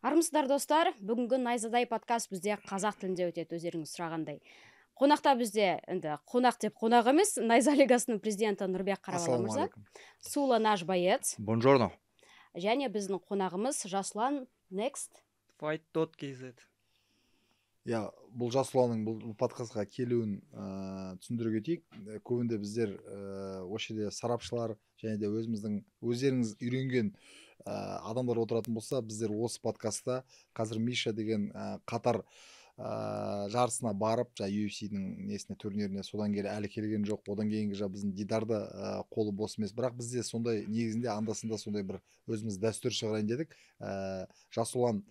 Армысыздар достар, бүгінгі Найзадай подкаст бізде қазақ тілінде өтеді, өздеріңіз сұрағандай. Қонақта бізде, қонақ деп қонақ емес, Найза лигасының президенті Нұрбек Қарабала мырза, Сула наш боец. Бонжорно. Және біздің қонағымыз Жасұлан Next Fight.kz. Бұл Жасұланның бұл подкастқа келуін түсіндіре кетейік. Көбінде біздер осы жерде сарапшылар және де өздеріңіз үйренген адамдар отыратын болса, біздер осы подкастта қазір Миша деген Қатар жарысына барып, UFC-дің несіне турниріне содан келе әлі келген жоқ. Одан кейінгі біздің Дидарды қолы бос емес. Бірақ бізде сондай негізінде андасында сондай бір өзіміз дәстүр шығарайын дедік. Жасұлан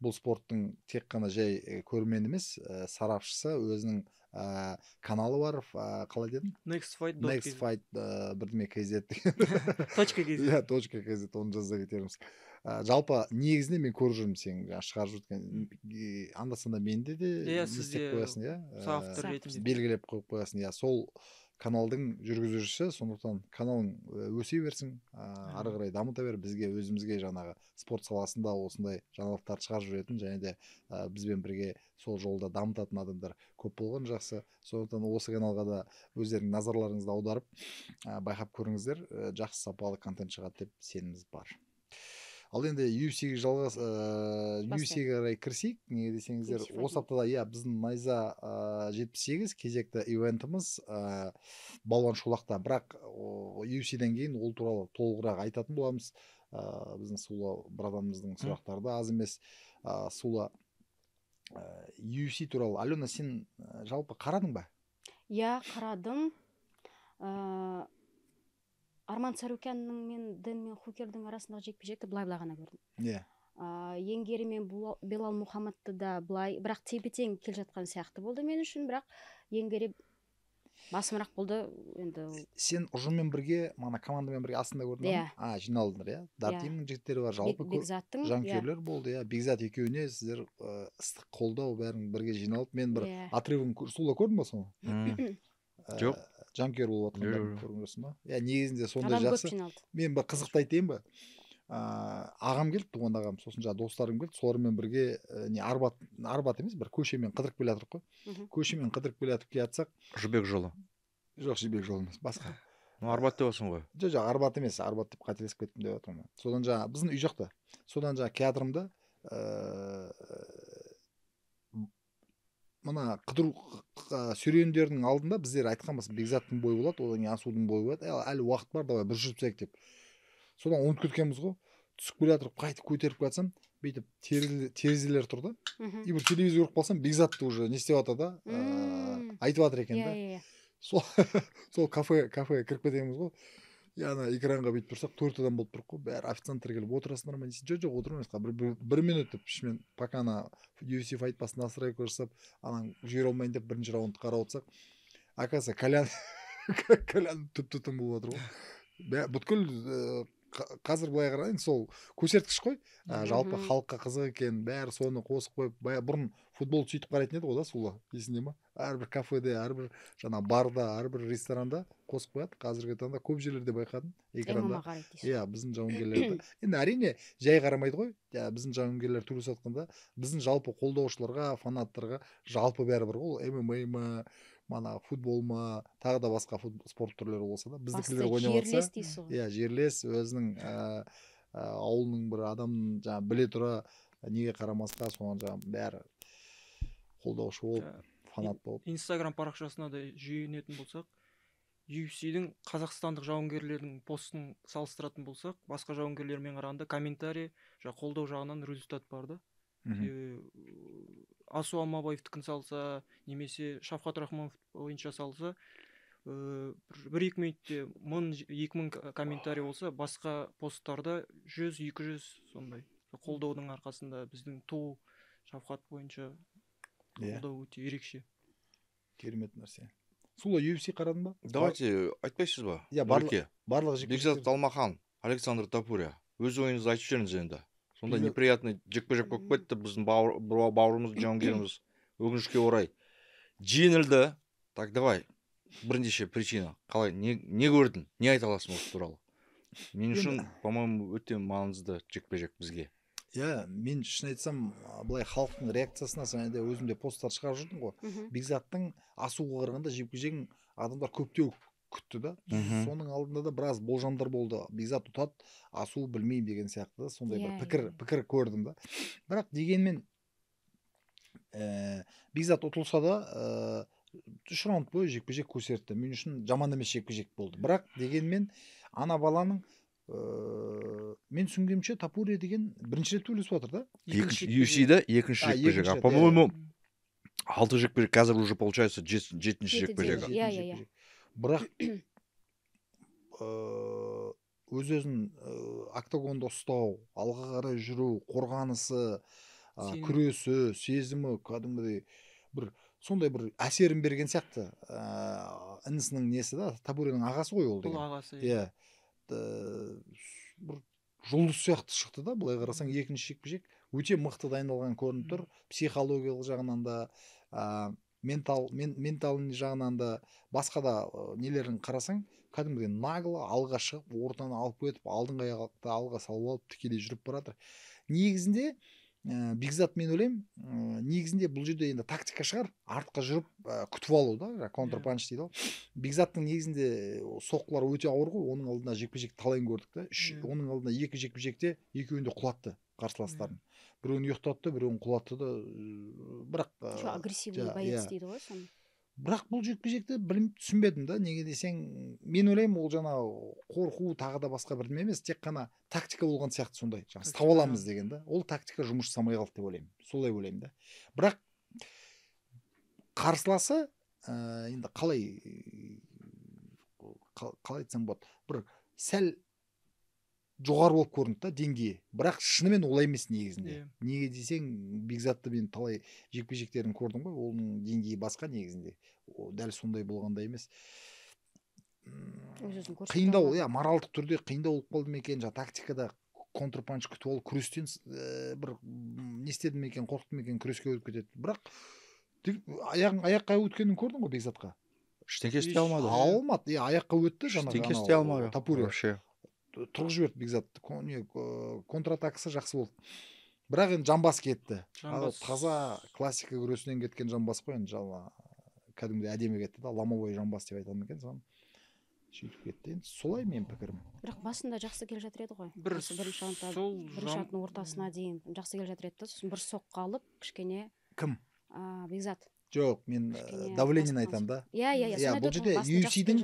бұл спорттың тек қана жай көрермен емес, сарапшысы, өзінің каналы бар, қалай дедің? Next Fight бірдеме KZ .kz. оны жазда кетеріміз. Жалпы негізінде мен көріп жүрмін сен шығарып жүрген. Анда-санда менде де істеп қоясың, белгілеп қойып қоясың. Сол каналдың жүргізушісі, сондықтан каналың өсе берсін, ары қарай дамыта бер, бізге өзімізге жаңағы спорт саласында осындай жаңалықтар шығарып жүретін және де бізбен бірге сол жолда дамытатын адамдар көп болған жақсы. Сондықтан осы каналға да өздерінің назарларыңызды аударып байқап көріңіздер, жақсы сапалы контент шығады деп сеніміз бар. Ал енді UFC-ге қарай кірсейік, неге десеңіздер, осы аптада біздің Найза 78 кезекті ивентіміз балуан шолақта, бірақ UFC-ден кейін ол туралы толығырақ айтатын боламыз. Біздің Сула братанымыздың сұрақтары да аз емес. Сула, UFC туралы, Алена, сен жалпы қарадың ба? Қарадым. Арман Сарукянның мен Дэнмен Хукердің арасындағы жекпе-жекті былай ғана көрдім. Енгері мен Белал Мухаммадты да былай, бірақ тепе-тең келе жатқан сияқты болды мен үшін, бірақ Енгері басымырақ болды. Сен ұжыммен бірге, командамен бірге астында көрдің ба? Жиналдыңдар, Дартимнің жігіттері бар, жалпы жанкүйерлер болды. Бекзат екеуіне сіздер ыстық қолдау бәрін бірге жиналып, мен бір отрывын Сула көрдің ба соны? Жоқ. Жанкүйер болып отқандарын көрген жоқсың ба? Негізінде сондай жақсы. Мен бір қызықты айтайын ба? Ағам келді, туған ағам, сосын достарым келді, солармен бірге Арбат емес, бір көшемен қыдырып келе жатырық қой. Көшемен қыдырып келе жатып жатсақ, Жібек жолы. Жоқ, Жібек жолы емес, басқа. Арбат деп olsun ғой. Жоқ, Арбат емес, Арбат деп қателесіп кеттім деп жатырмын. Содан біздің үй жақта. Содан театрымда мына қыдыру сүйрендердің алдында біздер айтқанбыз, Бекзаттың бойы болады, одан кейін Асудың бойы болады. Әлі уақыт бар, давай бір жүріп тастайық деп. Содан ұмытып кеткенбіз ғой. Түсіп келе жатырып, қайтып көтеріп жатсам, бүйтіп терезелер тұрды. И бір телевизор көріп қалсам, Бекзатты уже не істеп жатыр да, айтып жатыр екен да. Сол кафе кіріп кетеміз ғой. Экранға бүйтіп тұрсақ, 4 адам болып тұрық қой, бәрі официанттар келіп отырасыңдар ма дейсің? Жоқ, отырмайсыз, бір минут деп ішімен, пока UFC файт басын настройка жасап, жібере алмайын деп бірінші раундты қарап отырсақ, оказывается, Колян түп-түтін болып жатыр ғой. Бүткіл қазір былай қарайын, сол көрсеткіш қой, жалпы халыққа қызық екен, бәрі соны қосып қойып, бұрын футбол сөйтіп қарайтын еді ғой да, Сула, есіңде ма? Әрбір кафеде, әрбір барда, әрбір ресторанда қосып қояды. Қазіргі таңда көп жерлерде байқадым экранда. Біздің жауынгерлерді. Енді әрине жай қарамайды ғой. Біздің жауынгерлер тура айтқанда, біздің жалпы қолдаушыларға, фанаттарға жалпы бәрі бір ғой. ММА ма, футбол ма, тағы да басқа спорт түрлері болса да, біздікілер ойнап жатса, жерлес, өзінің ауылының бір адамын біле тұра, неге қарамасқа, соған бәрі қолдаушы болып, фанат болып. Инстаграм парақшасына да жүйенетін болсақ, UFC-дің қазақстандық жауынгерлердің постын салыстыратын болсақ, басқа жауынгерлермен қарағанда комментарий, қолдау жағынан результат бар да. Асу Алмабаевтікін салса, немесе Шавхат Рахманов ойынша салса, 1-2 минутте 1000-2000 комментарий болса, басқа посттарда 100-200 сондай. Қолдаудың арқасында біздің туу Шавхат бойынша қолдау өте ерекше. Керемет нәрсе. Сула, UFC қарадың ба? Давайте, айтпайсыз ба? Барлығы Бекзат Алмахан, Александр Тапуря. Өз ойыңызды айтып жүріңіз енді. Сонда неприятный жекпе-жек болып кетті, біздің бауырымыз, жауынгеріміз, өкінішке орай жеңілді. Так, давай, бірнеше причина. Қалай, не көрдің? Не айта аласың осы туралы? Мен үшін, по-моему, өте маңызды жекпе-жек бізге. мен шын айтсам былай халықтың реакциясына және де өзім де посттар шығарып жүрдім ғой. Бекзаттың асуға қарағанда жекпе-жегін адамдар көптеу күтті да. Соның алдында да біраз болжамдар болды. Бекзат ұтады, асу білмеймін деген сияқты. Сондай бір пікір көрдім да. Бірақ дегенмен Бекзат ұтылса да 3 раунд бойы жекпе-жек көрсетті. Мен үшін жаман емес жекпе-жек болды. Бірақ дегенмен ана баланың мен түсінгенімше Тапурия деген бірінші рет төлесіп жатыр да. UFC-да екінші жекпе-жек. По-моему, 6 жекпе-жек, қазір уже получается 7-ші жекпе-жек. Бірақ өз-өзін октагонда ұстау, алға қарай жүру, қорғанысы, күресі, сезімі кәдімгідей бір сондай бір әсерін берген сияқты. Інісінің несі да, Тапурияның ағасы ғой ол деген. Бұл ағасы. Бір жұлдыз сияқты шықты да, былай қарасаң екінші жекпе-жек өте мықты дайындалған көрініп тұр. Психологиялық жағынан да, ментал жағынан да, басқа да нелерін қарасаң, кәдімгідей нагло алға шығып, ортаны алып кетіп, алдыңғы аяқты алға салып алып, тікелей жүріп баратыр. Негізінде Бекзат мен ойлаймын, негізінде бұл жерде енді тактика шығар, артқа жүріп күтіп алу да, контрпанч дейді ғой. Бекзаттың негізінде соққылары өте ауыр ғой, оның алдында жекпе-жек талайын көрдік та. Оның алдында 2 жекпе-жекте екеуін де құлатты қарсыластарын. Біреуін ұйықтатты, біреуін құлатты да, бірақ агрессивный боец дейді ғой соны. Бірақ бұл жекпе-жекті түсінбедім да, неге десең, мен ойлаймын ол жаңа қорқу тағы да басқа бірдеме емес, тек қана тактика болған сияқты сондай, жаңа ұстап аламыз деген да. Ол тактика жұмыс жасамай қалды деп ойлаймын. Солай ойлаймын да. Бірақ қарсыласы енді қалай айтсам болады, бір сәл жоғары болып көрінді да деңгейі. Бірақ шынымен олай емес негізінде. Неге десең, Бекзатты мен талай жекпе-жектерін көрдім ғой, оның деңгейі басқа негізінде. Дәл сондай болғанда емес. Қиындау, моральдық түрде қиындау болып қалды ма екен, тактикада контрпанч күтіп алып, күрестен бір не істеді ме екен, қорқытты ма екен, күреске өтіп кетеді. Бірақ аяққа өткенін көрдің ғой Бекзатқа. Ештеңе істей алмады. Алмады, аяққа өтті жаңағы. Ештеңе істей алмады. Тапурия тұрғыз жіберді Бекзат. Контратакасы жақсы болды. Бірақ енді жамбас кетті. Таза классика күресінен кеткен жамбас қой, енді кәдімгідей әдемі кетті да, ломовой жамбас деп айтамын екен, соған сөйтіп кетті. Енді солай менің пікірім. Бірақ басында жақсы келе жатыр еді ғой. Бірінші раундтың ортасына дейін жақсы келе жатыр еді, сосын бір соққы алып, кішкене. Кім? Бекзат. Жоқ, мен давлениені айтамын да. Бұл жерде UFC-дің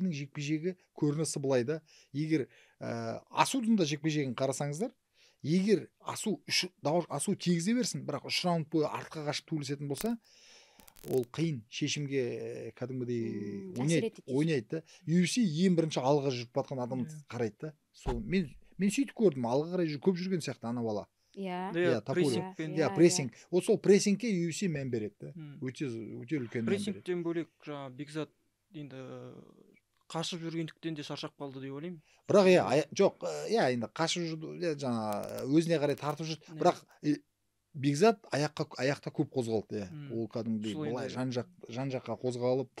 жекпе-жегі көрінісі былай да. Егер асудың да жекпе-жегін қарасаңыздар, егер асу тегізе берсін, бірақ 3 раунд бойы артқа қашып төбелесетін болса, ол қиын шешімге кәдімгідей ойнайды да. UFC ең бірінші алға жүріп батқан адам қарайды да. Мен сөйтіп көрдім, алға қарай көп жүрген сияқты ана бала. Прессинг. Сол прессингке UFC мән береді. Өте үлкен мән береді. Прессингтен бөлек жаңа Бекзат енді қашып жүргендіктен де шаршап қалды деп ойлаймын. Бірақ жоқ, енді қашып жүрді, жаңа өзіне қарай тартып жүрді. Бірақ Бекзат аяқта көп қозғалды. Ол кәдімгідей былай жан-жаққа қозғалып,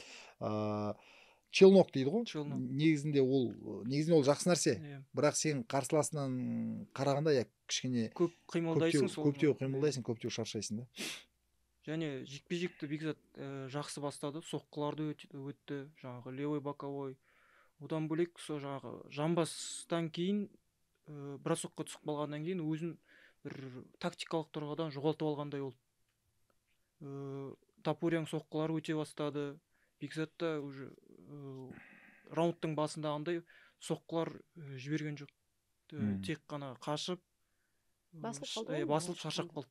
челнок дейді ғой. Негізінде ол жақсы нәрсе. Бірақ сен қарсыласынан қарағанда кішкене көп қимылдайсың, көптеу қимылдайсың, көптеу шаршайсың да. Және жекпе-жекті Бекзат жақсы бастады, соққыларды өтті, жаңағы левой боковой. Одан бөлек сол жаңағы жамбастан кейін бір соққы түсіп қалғаннан кейін өзін бір тактикалық тұрғыдан жоғалтып алғандай болды. Тапурияның соққылары өте бастады. Бекзатта уже раундтың басындағындай соққылар жіберген жоқ. Тек қана қашып, басылып шаршап қалды.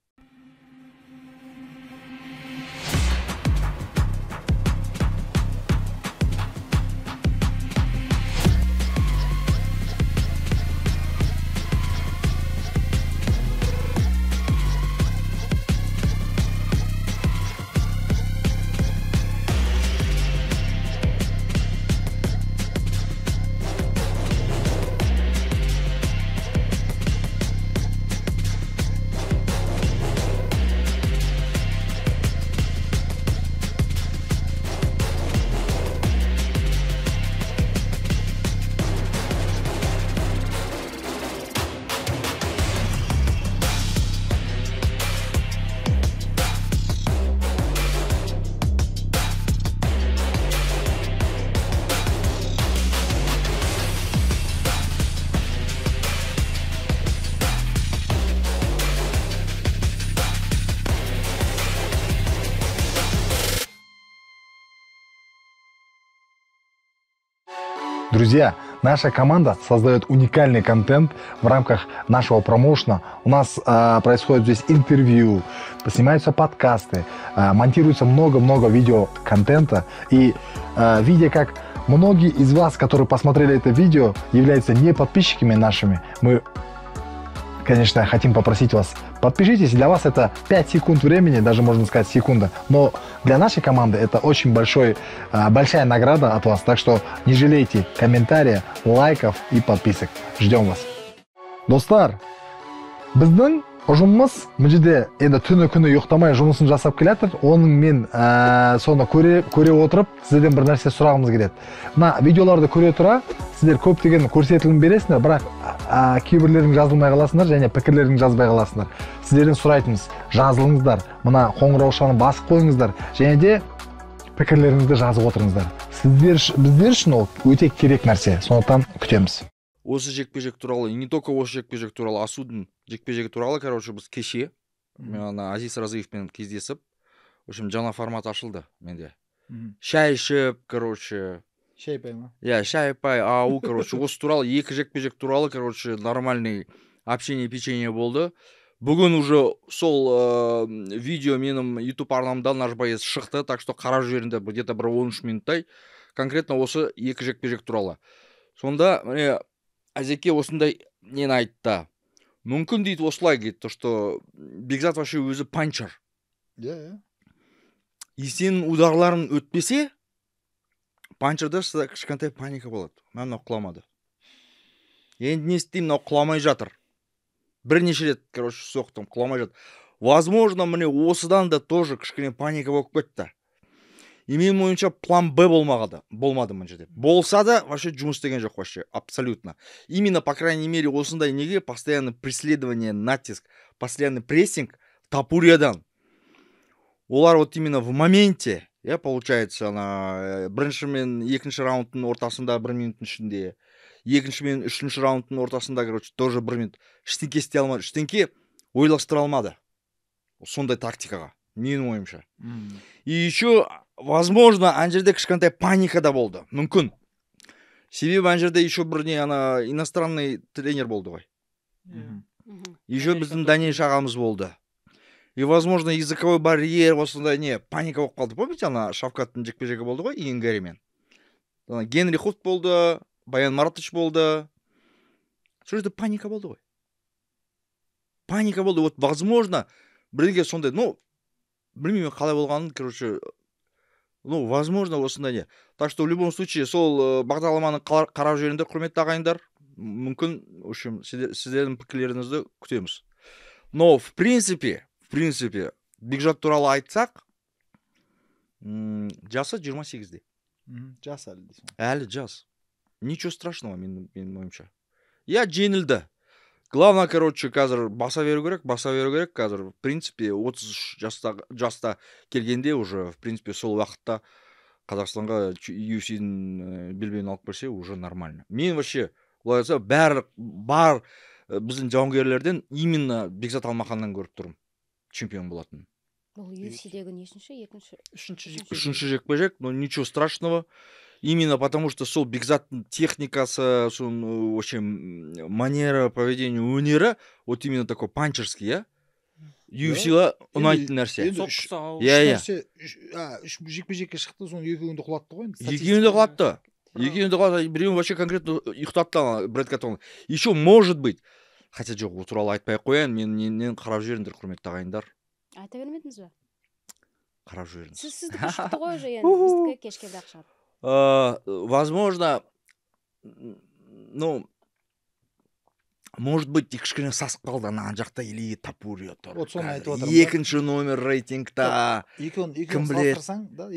Друзья, наша команда создает уникальный контент в рамках нашего промоушена. У нас происходит здесь интервью, снимаются подкасты, монтируется много-много видеоконтента. И видя, как многие из вас, которые посмотрели это видео, являются не подписчиками нашими, мы, конечно, хотим попросить вас, подпишитесь. Для вас это 5 секунд времени, даже можно сказать секунда. Но для нашей команды это очень большая награда от вас. Так что не жалейте комментариев, лайков и подписок. Ждем вас. Достар, біздің ұжымымыз мына жерде енді түні күні ұйықтамай жұмысын жасап келатыр. Оның мен соны көре отырып сіздерден бір нәрсе сұрағымыз келеді. Мына видеоларды көре тұра сіздер көптеген көрсетілім бересіңдер, бірақ кейбірлерің жазылмай қаласыңдар және пікірлерің жазбай қаласыңдар. Сіздерден сұрайтынымыз, жазылыңыздар, мына қоңыраушаны басып қойыңыздар және де пікірлеріңізді жазып отырыңыздар. Біздер үшін ол өте керек нәрсе. Сондықтан күтеміз. Осы жекпе-жек туралы, и не только осы жекпе-жек туралы, Асудың жекпе-жегі туралы, короче, біз кеше Азиз Разыевпен кездесіп, в общем, жаңа формат ашылды менде. Шай ішіп, короче. Шайпай ма? Шайпай, ау, короче, осы туралы, екі жекпе-жек туралы, короче, нормальный общение, печенье болды. Бүгін уже сол видео менің YouTube арнамдан нажбайыз шықты, так что қарап жіберіңдер, где-то бір 13 минуттай, конкретно осы екі жекпе-жек туралы. Сонда, міне, Азеке осындай нені айтты. Мүмкін дейді осылай дейді, что Бекзат вообще өзі панчер. И сенің ударларын өтпесе, панчерда кішкентай паника болады. Мен құламады. Енді не істеймін, мынау құламай жатыр. Бірнеше рет, короче, соқтым, құламай жатыр. Возможно, міне осыдан да тоже кішкене паника болып кетті. И менің ойымша план Б болмады мына жерде. Болса да, вообще жұмыс істеген жоқ вообще, абсолютно. Именно, по крайней мере, осындай неге постоянно преследование, натиск, постоянный прессинг Тапуриядан. Олар вот именно в моменте, получается, бірінші мен екінші раундтың ортасында 1 минуттың ішінде, екінші мен үшінші раундтың ортасында, короче, тоже 1 минут. Ештеңке істей алмады, ештеңке ойластыра алмады. Сондай тактикаға, менің ойымша. И еще, возможно, ана жерде кішкентай паника да болды. Мүмкін. Себебі ана жерде еще бір иностранный тренер болды ғой. Еще біздің Даниш ағамыз болды. И, возможно, языковой барьер, осындай паника болып қалды. Помните, Шавкаттың жекпе-жегі болды ғой, Иенгаримен. Генри Хуфт болды, Баян Маратович болды. Сол жерде паника болды ғой. Паника болды. Вот, возможно, бірге сондай, білмеймін қалай болғанын, короче, возможно, осындай не. Так что, в любом случае, сол бағдарламаны қарап жүріңдер, құрметті ағайындар. Мүмкін, в общем, сіздердің пікірлеріңізді күтеміз. Но, в принципе, Бекзат туралы айтсақ, жасы 28-де. Жас әлі дейсің. Әлі жас. Ничего страшного, менің ойымша. Я жеңілді. Главное, короче, қазір баса беру керек, қазір, в принципе, 30 жаста келгенде уже, в принципе, сол уақытта Қазақстанға UFC-дің белбеуін алып берсе, уже нормально. Мен вообще, олай айтса, бар біздің жауынгерлерден именно Бекзат Алмаханнан көріп тұрмын. Чемпион болатын. Бұл UFC-дегі нешінші, үшінші жекпе-жек, но ничего страшного. Именно потому, что сол Бекзаттың техникасы, вообще манера поведения өнері, вот именно такой панчерский, UFC-ға ұнайтын нәрсе. Үш жекпе-жекке шықты, соны екеуінде құлатты ғой. Екеуінде құлатты. Біреуін вообще конкретно ұйықтатты, Брэд Каттон. Еще может быть, хотя жоқ, ол туралы айтпай қояйын, мен қарап жіберіңдер, құрметті ағайындар. Айта бермедіңіз бе? Қарап жіберіңіз. Сіздікі шықты ғой уже, енді біздікі кешке бірақ шығады. Возможно, может быть, кішкене сасып қалды ана жақта или Тапурия тұр. Вот соны айтып отырмын. Екінші номер рейтингта. Кім біледі?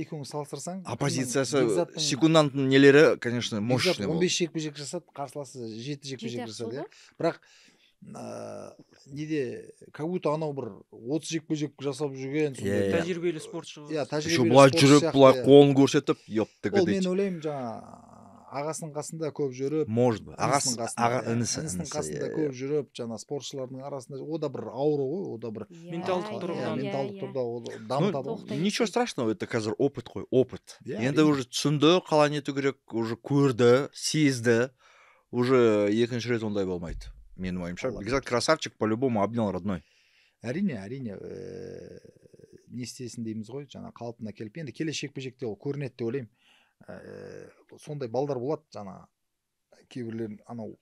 Екеуін салыстырсаң, оппозициясы, секунданттың нелері, конечно, мощный болды. 15 жекпе-жек жасады, қарсыласы 7 жекпе-жек жасады. Бірақ неде, как будто анау бір 30 жекпе-жек жасап жүрген, тәжірибелі спортшы. Еще былай жүріп, былай қолын көрсетіп, ол мен ойлаймын, жаңа ағасының қасында көп жүріп, может быть інісінің қасында көп жүріп, жаңа спортшылардың арасында, о да бір ауру ғой, о да бір менталдық тұрғыдан. менталдық тұрда дамытады ғой. Ничего страшного, это қазір опыт қой, опыт. Енді әрине. уже түсінді, қалай нету керек, уже көрді, сезді, уже екінші рет ондай болмайды. Менің ойымша, Бекзат красавчик по-любому обнял родной. Әрине, не істесін дейміз ғой, жаңа қалпына келіп, енді келесі жекпе-жекте ол көрінеді деп ойлаймын. Сондай балдар болады, жаңа кейбірлерін анау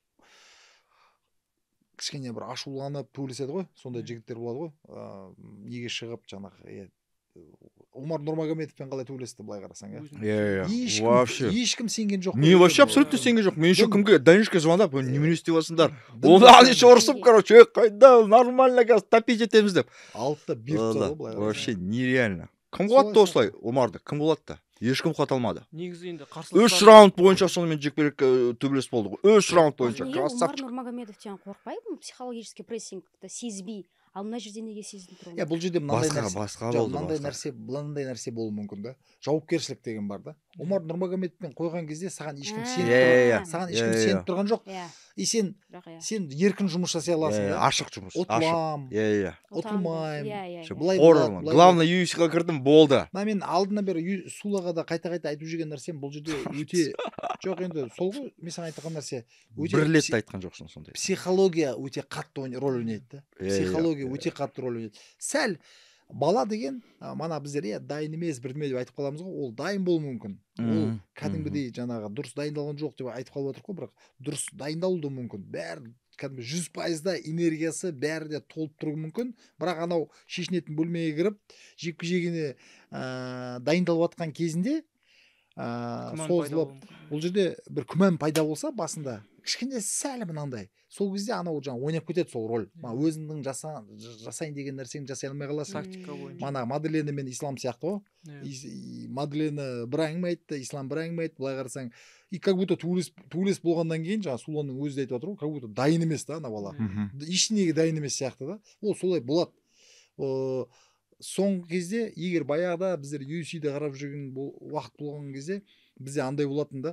кішкене бір ашуланып төбелеседі ғой, сондай жігіттер болады ғой, неге шығып жаңағы Омар Нұрмагомедовпен қалай төбелесті былай қарасаң, Вообще. Ешкім сенген жоқ. Не, вообще абсолютно сенген жоқ. Мен еще кімге Данишқа звондап, немене істеп жатсыңдар? Оны еще ұрысып, короче, қайда нормально қазір топить етеміз деп. Алтыда беріп тастады былай. Вообще нереально. Кім қуатты осылай Омарды? Кім қуатты? Ешкім қуата алмады. Негізі енді 3 раунд бойынша сонымен жекпе-жек төбелес болды ғой. 3 раунд бойынша. Омар Нұрмагомедовтен қорықпайды, психологический прессингті сезбей. Ал мына жерде неге сезініп тұрмын? Бұл жерде мынандай мынандай нәрсе болуы мүмкін да. Жауапкершілік деген бар да. Омар Нұрмагомедовпен қойған кезде саған ешкім сеніп тұрған жоқ. И сен еркін жұмыс жасай аласың. Ашық жұмыс. Ұтылмаймын. Главное, UFC-ға кірдім, болды. Мен алдына бері Сулаға да қайта айтып жүрген нәрсем, бұл жерде өте жоқ, енді сол ғой, мен саған айтқан нәрсе. Бір рет айтқан жоқсың сондай. Психология өте қатты рөл ойнайды. Психология өте қатты рөл ойнайды. Сәл бала деген, мана біздер дайын емес, бірдеме деп айтып қаламыз ғой, ол дайын болуы мүмкін. Ол кәдімгідей жаңағы дұрыс дайындалған жоқ деп айтып қалып отырық қой, бірақ дұрыс дайындалуы да мүмкін. Бәрі кәдімгі 100%-да энергиясы бәрі де толып тұруы мүмкін. Бірақ анау шешінетін бөлмеге кіріп, жекпе-жегіне дайындалып жатқан кезінде созылып, бұл жерде бір күмән пайда болса басында, кішкене сәл мынандай, сол кезде анау жаңа ойнап кетеді сол роль. Өзіңнің жасайын деген нәрсеңді жасай алмай қаласың. Тактика бойынша. Мана Маделена мен Ислам сияқты ғой. Маделена бір әңгіме айтты, Ислам бір әңгіме айтты, былай қарасаң, и как будто төбелес болғаннан кейін жаңа Суланың өзі де айтып отыр ғой, как будто дайын емес та ана бала. Ештеңеге дайын емес сияқты да. Ол солай болады. Соңғы кезде, егер баяғыда біздер UFC-де қарап жүрген уақыт болған кезде, бізде андай болатын да,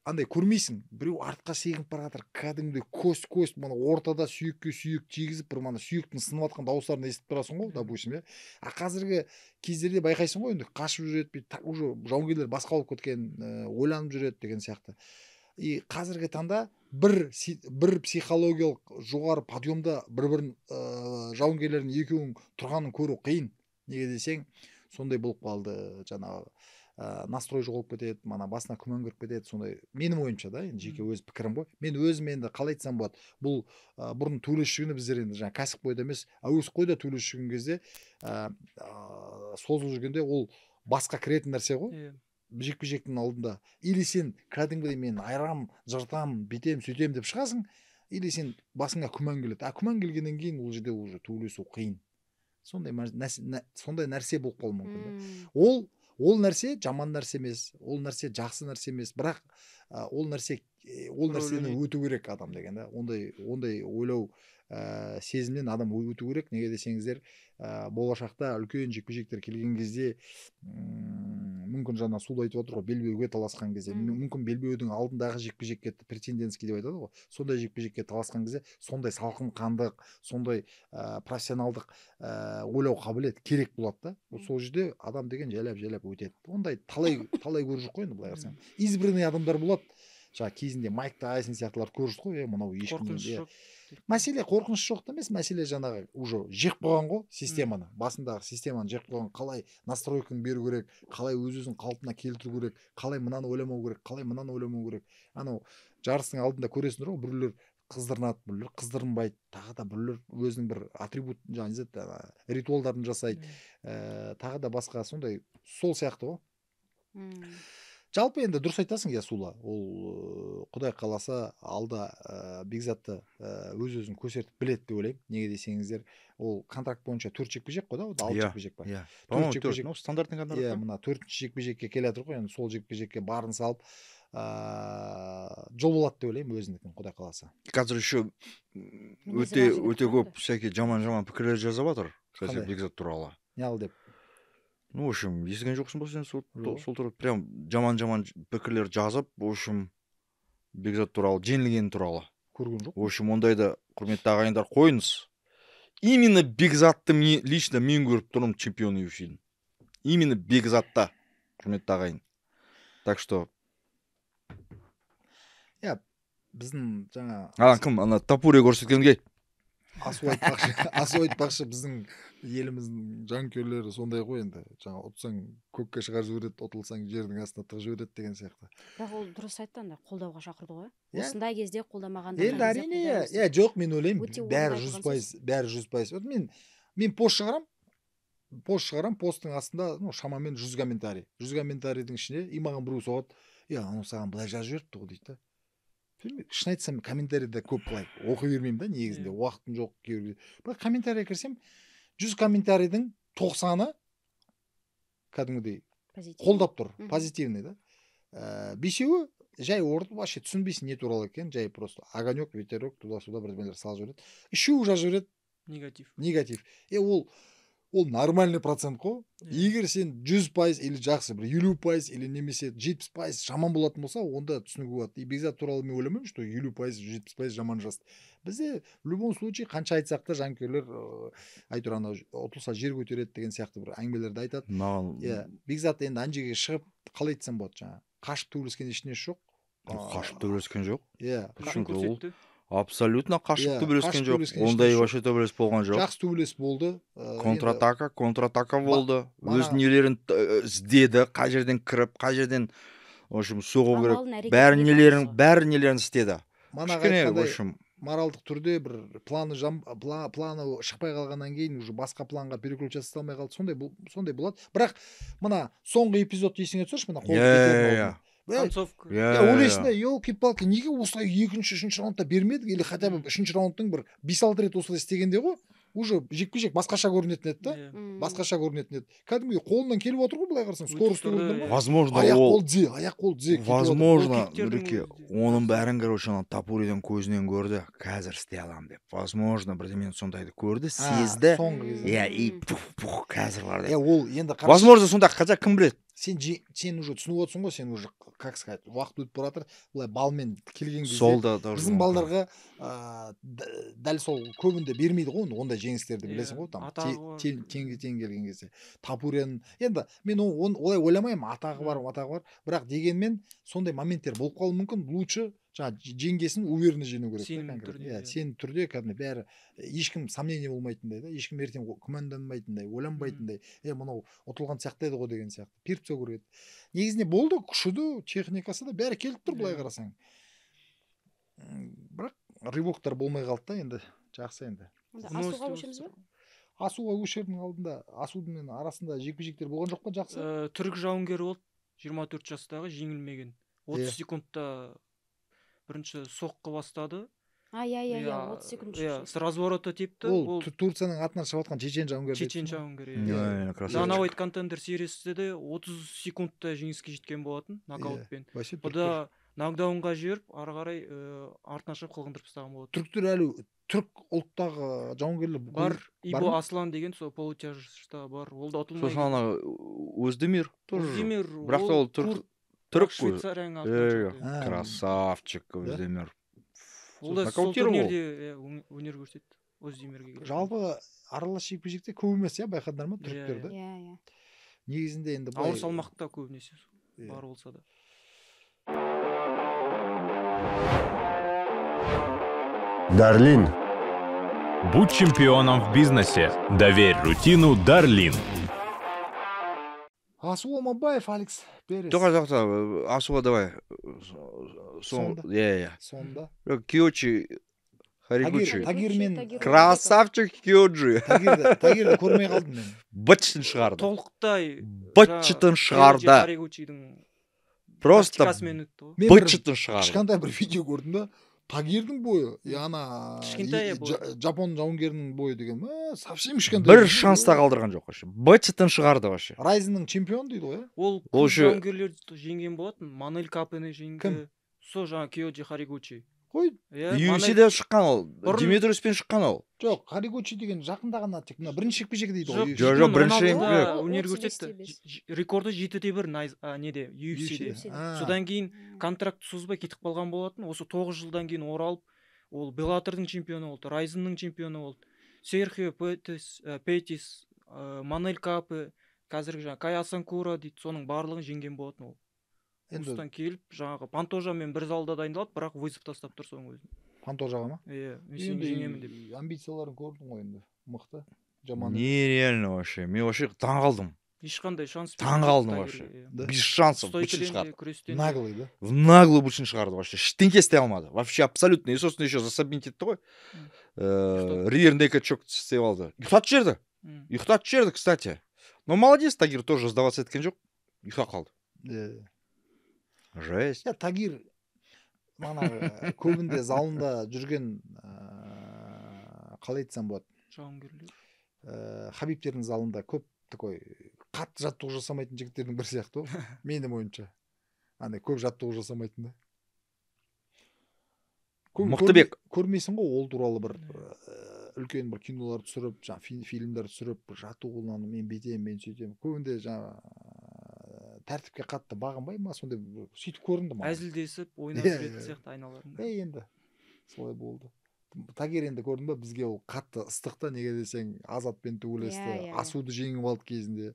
андай көрмейсің, біреу артқа сегініп бара жатыр, кәдімгідей көз, мана ортада сүйекке сүйек тигізіп, бір мана сүйектің сынып жатқан дауыстарын естіп тұрасың ғой, допустим, қазіргі кездерде байқайсың ғой, енді қашып жүреді, уже жауынгерлер басқа болып кеткен, ойланып жүреді деген сияқты. И қазіргі таңда бір психологиялық жоғары подъемда бір-бірін жауынгерлердің екеуінің тұрғанын көру қиын. Неге десең, сондай болып қалды, жаңағы настрой жоғалып кетеді, мана басына күмән кіріп кетеді, сондай. Менің ойымша да, енді жеке өз пікірім ғой. Мен өзім енді қалай айтсам болады, бұл бұрын төреші күні біздер енді жаңа кәсіп қойда емес, әуесқойда төреші жүрген кезде созылып жүргенде ол басқа кіретін нәрсе ғой. Жекпе-жектің алдында. Или сен кәдімгідей мен айрам, жыртам, бетем, сөйтем деп шығасың, или сен басыңа күмән келеді. Күмән келгеннен кейін ол жерде уже төбелесу қиын. Сондай нәрсе болып қалуы мүмкін. Ол нәрсе жаман нәрсе емес, ол нәрсе жақсы нәрсе емес, бірақ ол нәрсені өту керек адам деген да. Ондай ойлау сезімнен адам өту керек. Неге десеңіздер, болашақта үлкен жекпе-жектер келген кезде мүмкін жаңа Сулы айтып отыр ғой, белбеуге таласқан кезде, мүмкін белбеудің алдындағы жекпе-жекке претендентский деп айтады ғой, сондай жекпе-жекке таласқан кезде сондай салқын қандық, сондай профессионалдық ойлау қабілет керек болады да. Сол жерде адам деген жайлап өтеді. Ондай талай көріп жүр қой енді былай қарасаң. Избранный адамдар болады. Жаңа кезінде Майк Тайсон сияқтыларды көрдік қой, мынау ешкім. Мәселе қорқыныш жоқ емес, мәселе жаңағы уже жек қойған ғой системаны, басындағы системаны жек қойған, қалай настройканы беру керек, қалай өзін қалпына келтіру керек, қалай мынаны ойламау керек, қалай мынаны ойламау керек. Анау жарыстың алдында көресіңдер ғой, біреулер қыздырынады, біреулер қыздырынбайды, тағы да біреулер өзінің бір атрибут жаңағы ритуалдарын жасайды, тағы да басқа сондай, сол сияқты ғой. Жалпы енді дұрыс айтасың, Сула, ол құдай қаласа алда Бекзатты өз-өзін көрсетіп біледі деп ойлаймын. Неге десеңіздер, ол контракт бойынша 4 жекпе-жек қой да, 6 жекпе-жек бар. По-моему, стандартный контракт. Мына 4-ші жекпе-жекке келе жатыр ғой, енді сол жекпе-жекке барын салып жол болады деп ойлаймын өзінікін, құдай қаласа. Қазір еще өте көп всякие жаман пікірлер жазып жатыр, кстати, Бекзат туралы. Не ал деп? Ну, в общем, естіген жоқсың ба сен сол туралы прям жаман пікірлер жазып, в общем, Бекзат туралы, жеңілгені туралы. Көрген жоқ. В общем, ондайды, құрметті ағайындар, қойыңыз. Именно Бекзатты лично мен көріп тұрмын чемпион UFC-дің. Именно Бекзатта, құрметті ағайын. Так что... Біздің жаңа... Кім? Тапуре көрсеткенге? Асу айтпақшы біздің еліміздің жанкүйерлері сондай ғой енді. Жаңа ұтсаң көкке шығарып жібереді, ұтылсаң жердің астына тығып жібереді деген сияқты. Бірақ ол дұрыс айтты анда, қолдауға шақырды ғой. Осындай кезде қолдамағанда. Енді әрине, жоқ, мен ойлаймын, бәрі 100%. Мен пост шығарам, посттың астында шамамен 100 комментарий. 100 комментарийдің ішіне и маған біреу соғады, анау саған былай жазып жіберіпті ғой дейді. Шын айтсам, комментарийді көп былай оқи бермеймін да, негізінде уақытым жоқ. Бірақ комментарийға кірсем, 100 комментарийдің 90-ы кәдімгідей қолдап тұр, позитивный да. 5-еуі жай орды, вообще түсінбейсің не туралы екен, жай просто огонек, ветерок, туда-сюда бірдемелер салып жібереді. 3-еуі жазып жібереді негатив. Ол нормальный процент қой. Егер сен 100% или жақсы, бір 50% или немесе 70% жаман болатын болса, онда түсінуге болады. И Бекзат туралы мен ойламаймын, что 50% 70% жаман жазды. Бізде в любом случае қанша айтсақ та жанкүйерлер айтыр ана ұтылса жер көтереді деген сияқты бір әңгімелерді айтады. Бекзат енді ана жерге шығып қалай айтсам болады, жаңа қашып төбелескен ешнесі жоқ. Қашып төбелескен жоқ. көрсетті. Абсолютно қашып төбелескен жоқ. Ондай вообще төбелес болған жоқ. Жақсы төбелес болды. Контратака болды. Өз нелерін іздеді, қай жерден кіріп, қай жерден в общем соғу керек. Бәрі нелерін істеді. Кішкене в общем моральдық түрде бір планы шықпай қалғаннан кейін уже басқа планға переключаться алмай қалды. Сондай болады. Бірақ мына соңғы эпизод есіңе түсірші, мына иә концовка. Ойлайсың да, елки-палки, неге осылай 2-3 раундта бермедік, или хотя бы 3 раундтың бір 5-6 рет осылай істегенде ғой, уже жекпе-жек басқаша көрінетін еді да. Басқаша көрінетін еді. Кәдімгі қолынан келіп отыр ғой, былай қарасаң, скорості көрінді ма? Возможно, аяқ-қол дзе. Возможно, Нұреке, оның бәрін короче Тапуриден көзінен көрді, қазір істей аламын деп. Возможно, бірдемен сондайды көрді, сезді. И қазір бар деп. Ол енді возможно, сонда хотя кім біледі? Сен уже түсініп отырсың ғой, сен уже, как сказать, уақыт өтіп бара жатыр, былай балмен келген кезде біздің балдарға дәл сол көбінде бермейді ғой, ондай жеңістерді білесің ғой, там тең келген кезде. Тапурен, енді мен олай ойламаймын, атағы бар, бірақ дегенмен сондай моменттер болып қалуы мүмкін, лучше жеңгесін уверенно жеңу керек. Сен түрде кәдімгі бәрі ешкім сомнение болмайтындай да, ешкім ертең күмәнданбайтындай, ойланбайтындай, мынау ұтылған сияқты еді ғой деген сияқты. Періп сөу керек. Негізінде болды, күшіді, техникасы да бәрі келіп тұр былай қарасаң. Бірақ рывоктар болмай қалды да, енді жақсы енді. Асуға өшеміз бе? Асуға өшердің алдында, Асудың арасында жекпе-жектер болған жоқ па, жақсы? Түрік жауынгері болды, 24 жастағы, жеңілмеген. 30 секундта бірінші соққы бастады. 30 секунд. С разворота тепті. Ол Турцияның атынан шығып жатқан чечен жауынгері. Данавайт контендер сериясінде де 30 секундта жеңіске жеткен болатын, нокаутпен. Бұда нокдаунға жіберіп, ары қарай артына шығып қылғындырып тастаған болатын. Түріктер әлі түрік ұлттағы жауынгерлер бар. Ибо Аслан деген сол полутяжта бар. Ол да ұтылмай. Сосын ана Өздемир тоже. Бірақ та ол түрік қой. Красавчик Өздемир. Ол да сол турнирде өнер көрсетті. Өздемирге. Жалпы аралас жекпе-жекте көп емес, байқадыңдар ма түріктерді? Негізінде енді ауыр салмақта көбінесе бар болса да. Дарлин. Будь чемпионом в бизнесе. Доверь рутину Дарлин. Асу Омарбаев, Алекс Перес. Асуға давай. Сонда. Киочи Харигучи. Тагирмен. Красавчик Киоджи. Тагирді көрмей қалдым мен. Бытчытын шығарды. Толықтай. Бытчытын шығарды. Харигучидің просто бытчытын шығарды. Кішкентай бір видео көрдім да. Тагирдің бойы, ана Жапон жауынгерінің бойы деген, совсем кішкентай. Бір шанста қалдырған жоқ вообще. Бытчытын шығарды вообще. Райзеннің чемпион дейді ғой. Ол жауынгерлерді жеңген болатын. Манель Капені жеңді. Со жаңа Киоджи Харигучи. қой. UFC-де шыққан ол, Димитриуспен шыққан ол. Жоқ, Харигучи деген жақында ғана тек мына бірінші жекпе-жегі дейді ғой. Жоқ, бірінші өнер көрсетті. Рекорды 7-1 неде, UFC-де. Содан кейін контракт созбай кетіп қалған болатын. Осы 9 жылдан кейін оралып, ол Беллатордың чемпионы болды, Райзенның чемпионы болды. Серхио Петис, Манель Капы, қазіргі жаңағы Кай Асанкура дейді, соның барлығын жеңген болатын ол. Осыдан келіп, жаңағы Пантожамен бір залда дайындалады, бірақ вызов тастап тұр соның өзін. Пантожаға ма? Иә, мен сені жеңемін деп. Амбицияларын көрдің ғой енді. Мықты. Жаман. Нереально вообще. Мен вообще таң қалдым. Ешқандай шанс. Таң қалдым вообще. Без шансов бычын шығарды. Наглый, да? В наглый бычын шығарды вообще. Ештеңке істей алмады. Вообще абсолютно. И сосын еще засабмит етті ғой. Риерндегі чок істеп алды. Ұйықтатып жіберді, кстати. Но молодец, Тагир тоже сдаваться еткен жоқ. Ұйықтап қалды. Жесть. Тагир манағы көбінде залында жүрген қалай айтсам болады, жауынгерлер Хабибтердің залында көп такой қатты жаттығу жасамайтын жігіттердің бірі сияқты ғой. Менің ойымша андай көп жаттығу жасамайтын да. Мықтыбек көрмейсің ғой ол туралы бір үлкен бір кинолар түсіріп, фильмдер түсіріп, жаттығудан мен бетем, мен сөйтем. Көбінде тәртіпке қатты бағынбай ма, сондай сөйтіп көрінді ма? Әзілдесіп, ойнап жүретін сияқты айналарында. Енді солай болды. Тагир енді көрдің ба, бізге ол қатты ыстықта, неге десең, Азатпен төбелесті, Асуды жеңіп алды кезінде.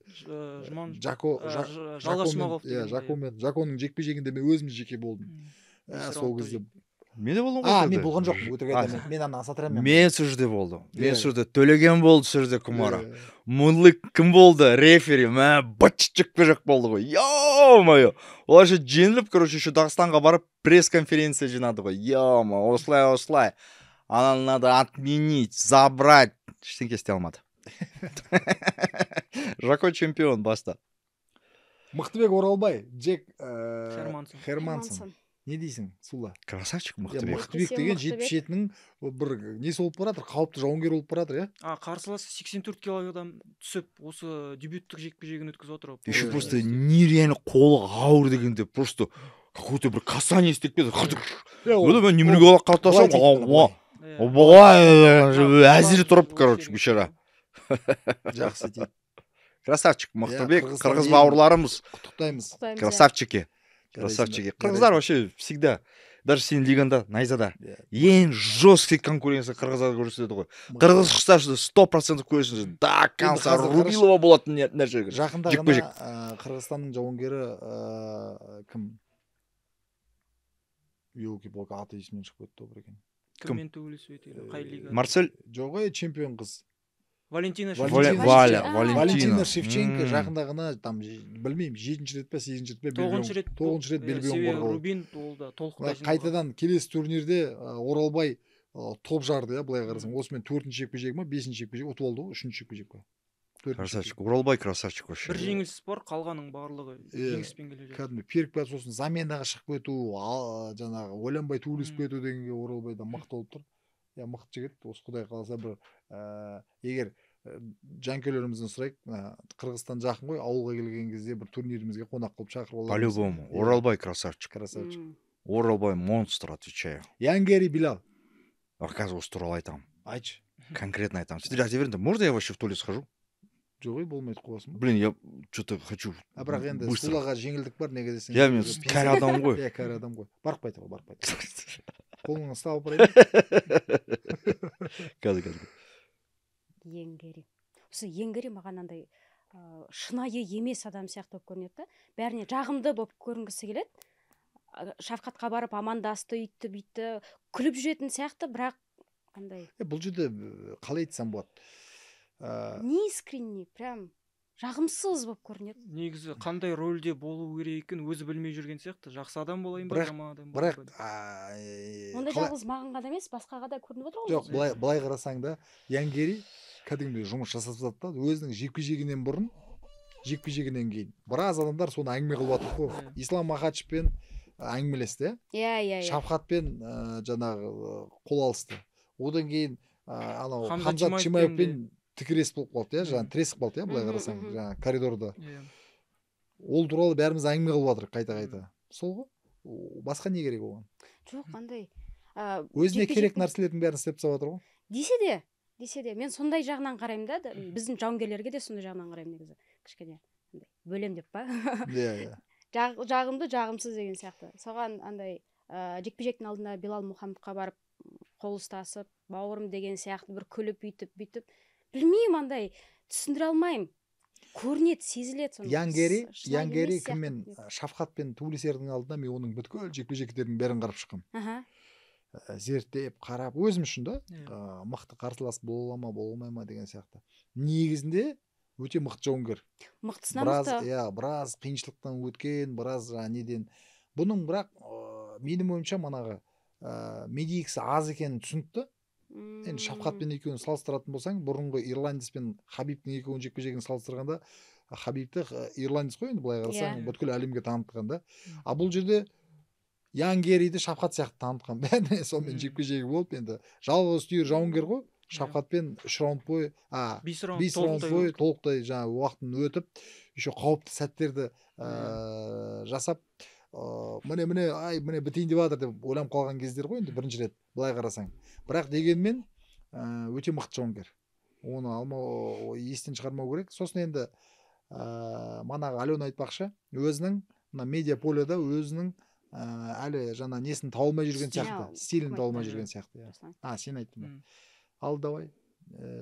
Жаконың жекпе-жегінде мен өзім жеке болдым. Сол кезде мен де болдым ғой. Мен болған жоқпын, өтірік айтамын. Мен ана Асатырамен. Мен сол жерде болдым. Мен сол жерде төлеген болды, сол жерде Кумара. Мұнлық кім болды? Рефери. Мә бытчық болды ғой. Ё-моё. Олар же жеңіліп, короче, еще Дағыстанға барып пресс-конференция жинады ғой. Ё-моё, осылай. Ананы надо отменить, забрать. Ештеңке істей алмады. Жако чемпион баста. Мықтыбек Оралбай, Джек Хермансон. Не дейсің, Сула? Красавчик Мықтыбек. Мықтыбек деген 77-нің бір несі болып баратыр, қауіпті жауынгер болып баратыр, иә? Қарсыласы 84 килограмм түсіп, осы дебюттік жекпе-жегін өткізіп отыр. Еще просто нереально қолы ауыр дегенде, просто какой-то бір касание істеп кетті. Мен немного олақ қаттасам, әзір тұрып, короче, бешара. Жақсы дейді. Красавчик Мықтыбек, қырғыз бауырларымыз. Құттықтаймыз. Красавчики. Красавчики. Қырғыздар вообще всегда, даже сенің лиганда, найзада, ең жесткий конкуренция қырғыздар көрсетеді ғой. Қырғыз шықса 100% көресіңіз. Да, конца Рубилова болатын нәрсе. Жақында ғана Қырғызстанның жауынгері кім? Елки-палки аты есімнен шығып кетті бір екен. Кіммен төбелесіп өтеді? Қай лигада? Марсель? Жоқ, чемпион қыз. Валентина Шевченко жақында ғана там білмеймін 7-ші рет пе 8-ші рет пе 9-ші рет белбеуін қорғау. Қайтадан келесі турнирде Оралбай топ жарды, иә, былай қарасаң. Осымен 4-ші жекпе-жегі ма, 5-ші жекпе-жегі ұтып алды ғой, 3-ші жекпе-жегі. Красавчик. Оралбай красавчик вообще. Бір жеңіліс бар, қалғаның барлығы жеңіспен келе жатыр. Кәдімгі перік бәс сосын заменаға шығып кету, жаңағы ойланбай төбелесіп кету дегенге Оралбайда мықты болып тұр. Я мықты жігіт, осы Құдай қаласа бір егер жанкелерімізден сұрайық, Қырғызстан жақын ғой, ауылға келген кезде бір турнирімізге қонақ қылып шақырып аламыз. По-любому. Оралбай красавчик. Оралбай монстр, отвечаю. Янгери Билал. Қазір осы туралы айтамын. Айтшы. Конкретно айтамын. Сіздер, можно я вообще в туалет схожу? Жоқ, болмайды қоясың. Блин, я что-то хочу. Бірақ енді Сулаға жеңілдік бар, неге десең. Я мен кәрі адам ғой. Я кәрі адам ғой. Барып қайта. Қолыңа ұстап барайын. Қазір. Енгери. Осы Енгери маған андай шынайы емес адам сияқты болып көрінеді. Бәріне жағымды болып көрінгісі келеді. Шафқатқа барып амандасты, үйтті, бүйтті, күліп жүретін сияқты, бірақ андай. Бұл жерде қалай айтсам болады? Не искренне, прям жағымсыз болып көрінеді. Негізі қандай рөлде болу керек екенін өзі білмей жүрген сияқты. Жақсы адам болайын ба, жаман адам болайын ба. Онда жалғыз маған ғана емес, басқаға да көрініп отыр ғой. Жоқ, былай қарасаң да, Янгери кәдімгідей жұмыс жасап жатты, өзінің жекпе-жегінен бұрын, жекпе-жегінен кейін. Біраз адамдар соны әңгіме қылып жатыр ғой. Ислам Махачевпен әңгімелесті, иә. Шафқатпен жаңағы қол алысты. Одан кейін анау Хамзат Чимаевпен тікірес болып қалды, иә, жаңағы тіресіп қалды, иә, былай қарасаң, жаңағы коридорда. Ол туралы бәріміз әңгіме қылып жатыр қайта-қайта. Сол ғой? Басқа не керек оған? Жоқ, қандай өзіне керек нәрселердің бәрін істеп тастап жатыр ғой. Десе де мен сондай жағынан қараймын да, біздің жауынгерлерге де сондай жағынан қараймын негізі. Кішкене бөлем деп па? Иә. Жағымды, жағымсыз деген сияқты. Соған андай жекпе-жектің алдында Билал Мұхаммедқа барып қол ұстасып, бауырым деген сияқты бір күліп бүйтіп, білмеймін, андай түсіндіре алмаймын. Көрінеді, сезіледі соны. Янгери кіммен Шафқат пен Тулисердің алдында мен оның бүткіл жекпе-жектердің бәрін қарап шыққам. Зерттеп, қарап, өзім үшін да мықты қарсылас бола ма, бола алмай ма деген сияқты. Негізінде өте мықты жауынгер. Мықтысынан мықты. Біраз қиыншылықтан өткен, біраз неден. Бұның бірақ менің ойымша манағы медикасы аз екенін түсінікті. Енді Шафқатпен екеуін салыстыратын болсаң, бұрынғы ирландец пен Хабибтің екеуін жекпе-жегін салыстырғанда, Хабибті ирландец қой, енді былай қарасаң, бүткіл әлемге танытқан да. А бұл жерде Янгериді Шафқат сияқты танытқан. Бәріне сонымен жекпе-жегі болып, енді жалғыз түйір жауынгер ғой. Шафқатпен 3 раунд бойы, 5 раунд бойы толықтай жаңағы уақытын өтіп, еще қауіпті сәттерді жасап, міне бітейін деп жатыр деп ойланып қалған кездер ғой енді бірінші рет былай қарасаң. Бірақ дегенмен өте мықты жауынгер. Оны алмау, естен шығармау керек. Сосын енді манағы Алена айтпақшы, өзінің медиа поледа өзінің әлі жаңа несін тауылмай жүрген сияқты, стилін тауылмай жүрген сияқты. Сен айттың ба? Ал давай,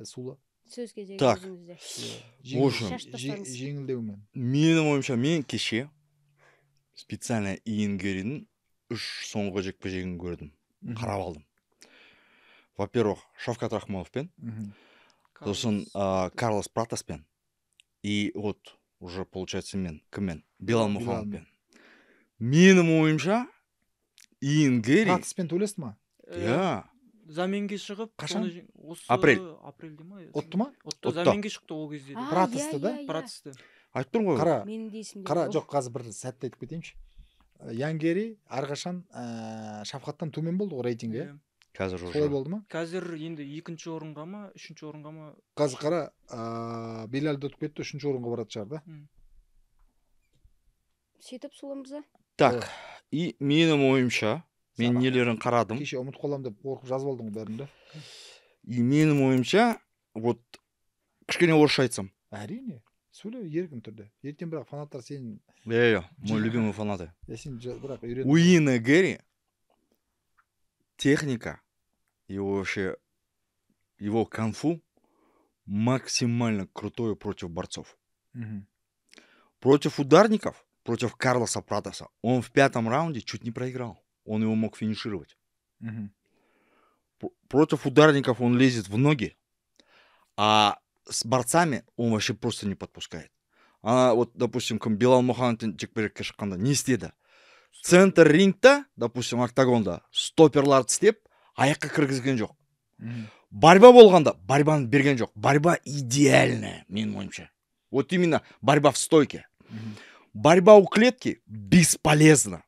Сула. Сөз кезегі так, өзіңізде. Жеңілдеумен. Менің ойымша, мен кеше специально Иенгеридің 3 соңғы жекпе-жегін көрдім. Қарап алдым. Во-первых, Шавкат Рахмоновпен, сосын Карлос Пратаспен, и вот уже получается кіммен? Билал Мұхаммедпен. Менің ойымша, Иенгери... Пратаспен төлесті ма? Иә. Заменге шығып, қашан? Апрельде ма? Отты ма? Отты заменге шықты ол кезде. Пратасты да? Пратасты. Айтып тұрмын ғой. Қара, жоқ, қазір бір сәтті айтып кетейінші. Янгери әрқашан Шафқаттан төмен болды ғой рейтингі. Қазір уже. Солай болды ма? Қазір енді 2-ші орынға ма, 3-ші орынға ма? Қазір қара, Белалды өтіп кетті, 3-ші орынға барады шығар да. Сөйтіп Суламызы. Так, и менің ойымша, мен нелерін қарадым. Кеше ұмытып қалам деп қорқып жазып алдың бәрінде. И менің ойымша, вот кішкене орысша айтсам. Әрине. Сөйле еркін түрде. Ертең бірақ фанаттар сен... Мой любимый фанаты. У Иенгери техника, его кунг-фу максимально крутое против борцов. Против ударников, против Карлоса Пратаса, он в 5-м раунде чуть не проиграл. Он его мог финишировать. Против ударников он лезет в ноги, а с борцами он вообще просто не подпускает. Вот, допустим, Билал Мұхаммедтен жекпе-жекке шыққанда не істеді? Центр рингта, допустим, октагонда стоперларды істеп, аяққа кіргізген жоқ. Борьба болғанда борьбаны берген жоқ. Борьба идеальная, менің ойымша. Вот именно борьба в стойке. Борьба у клетки бесполезна.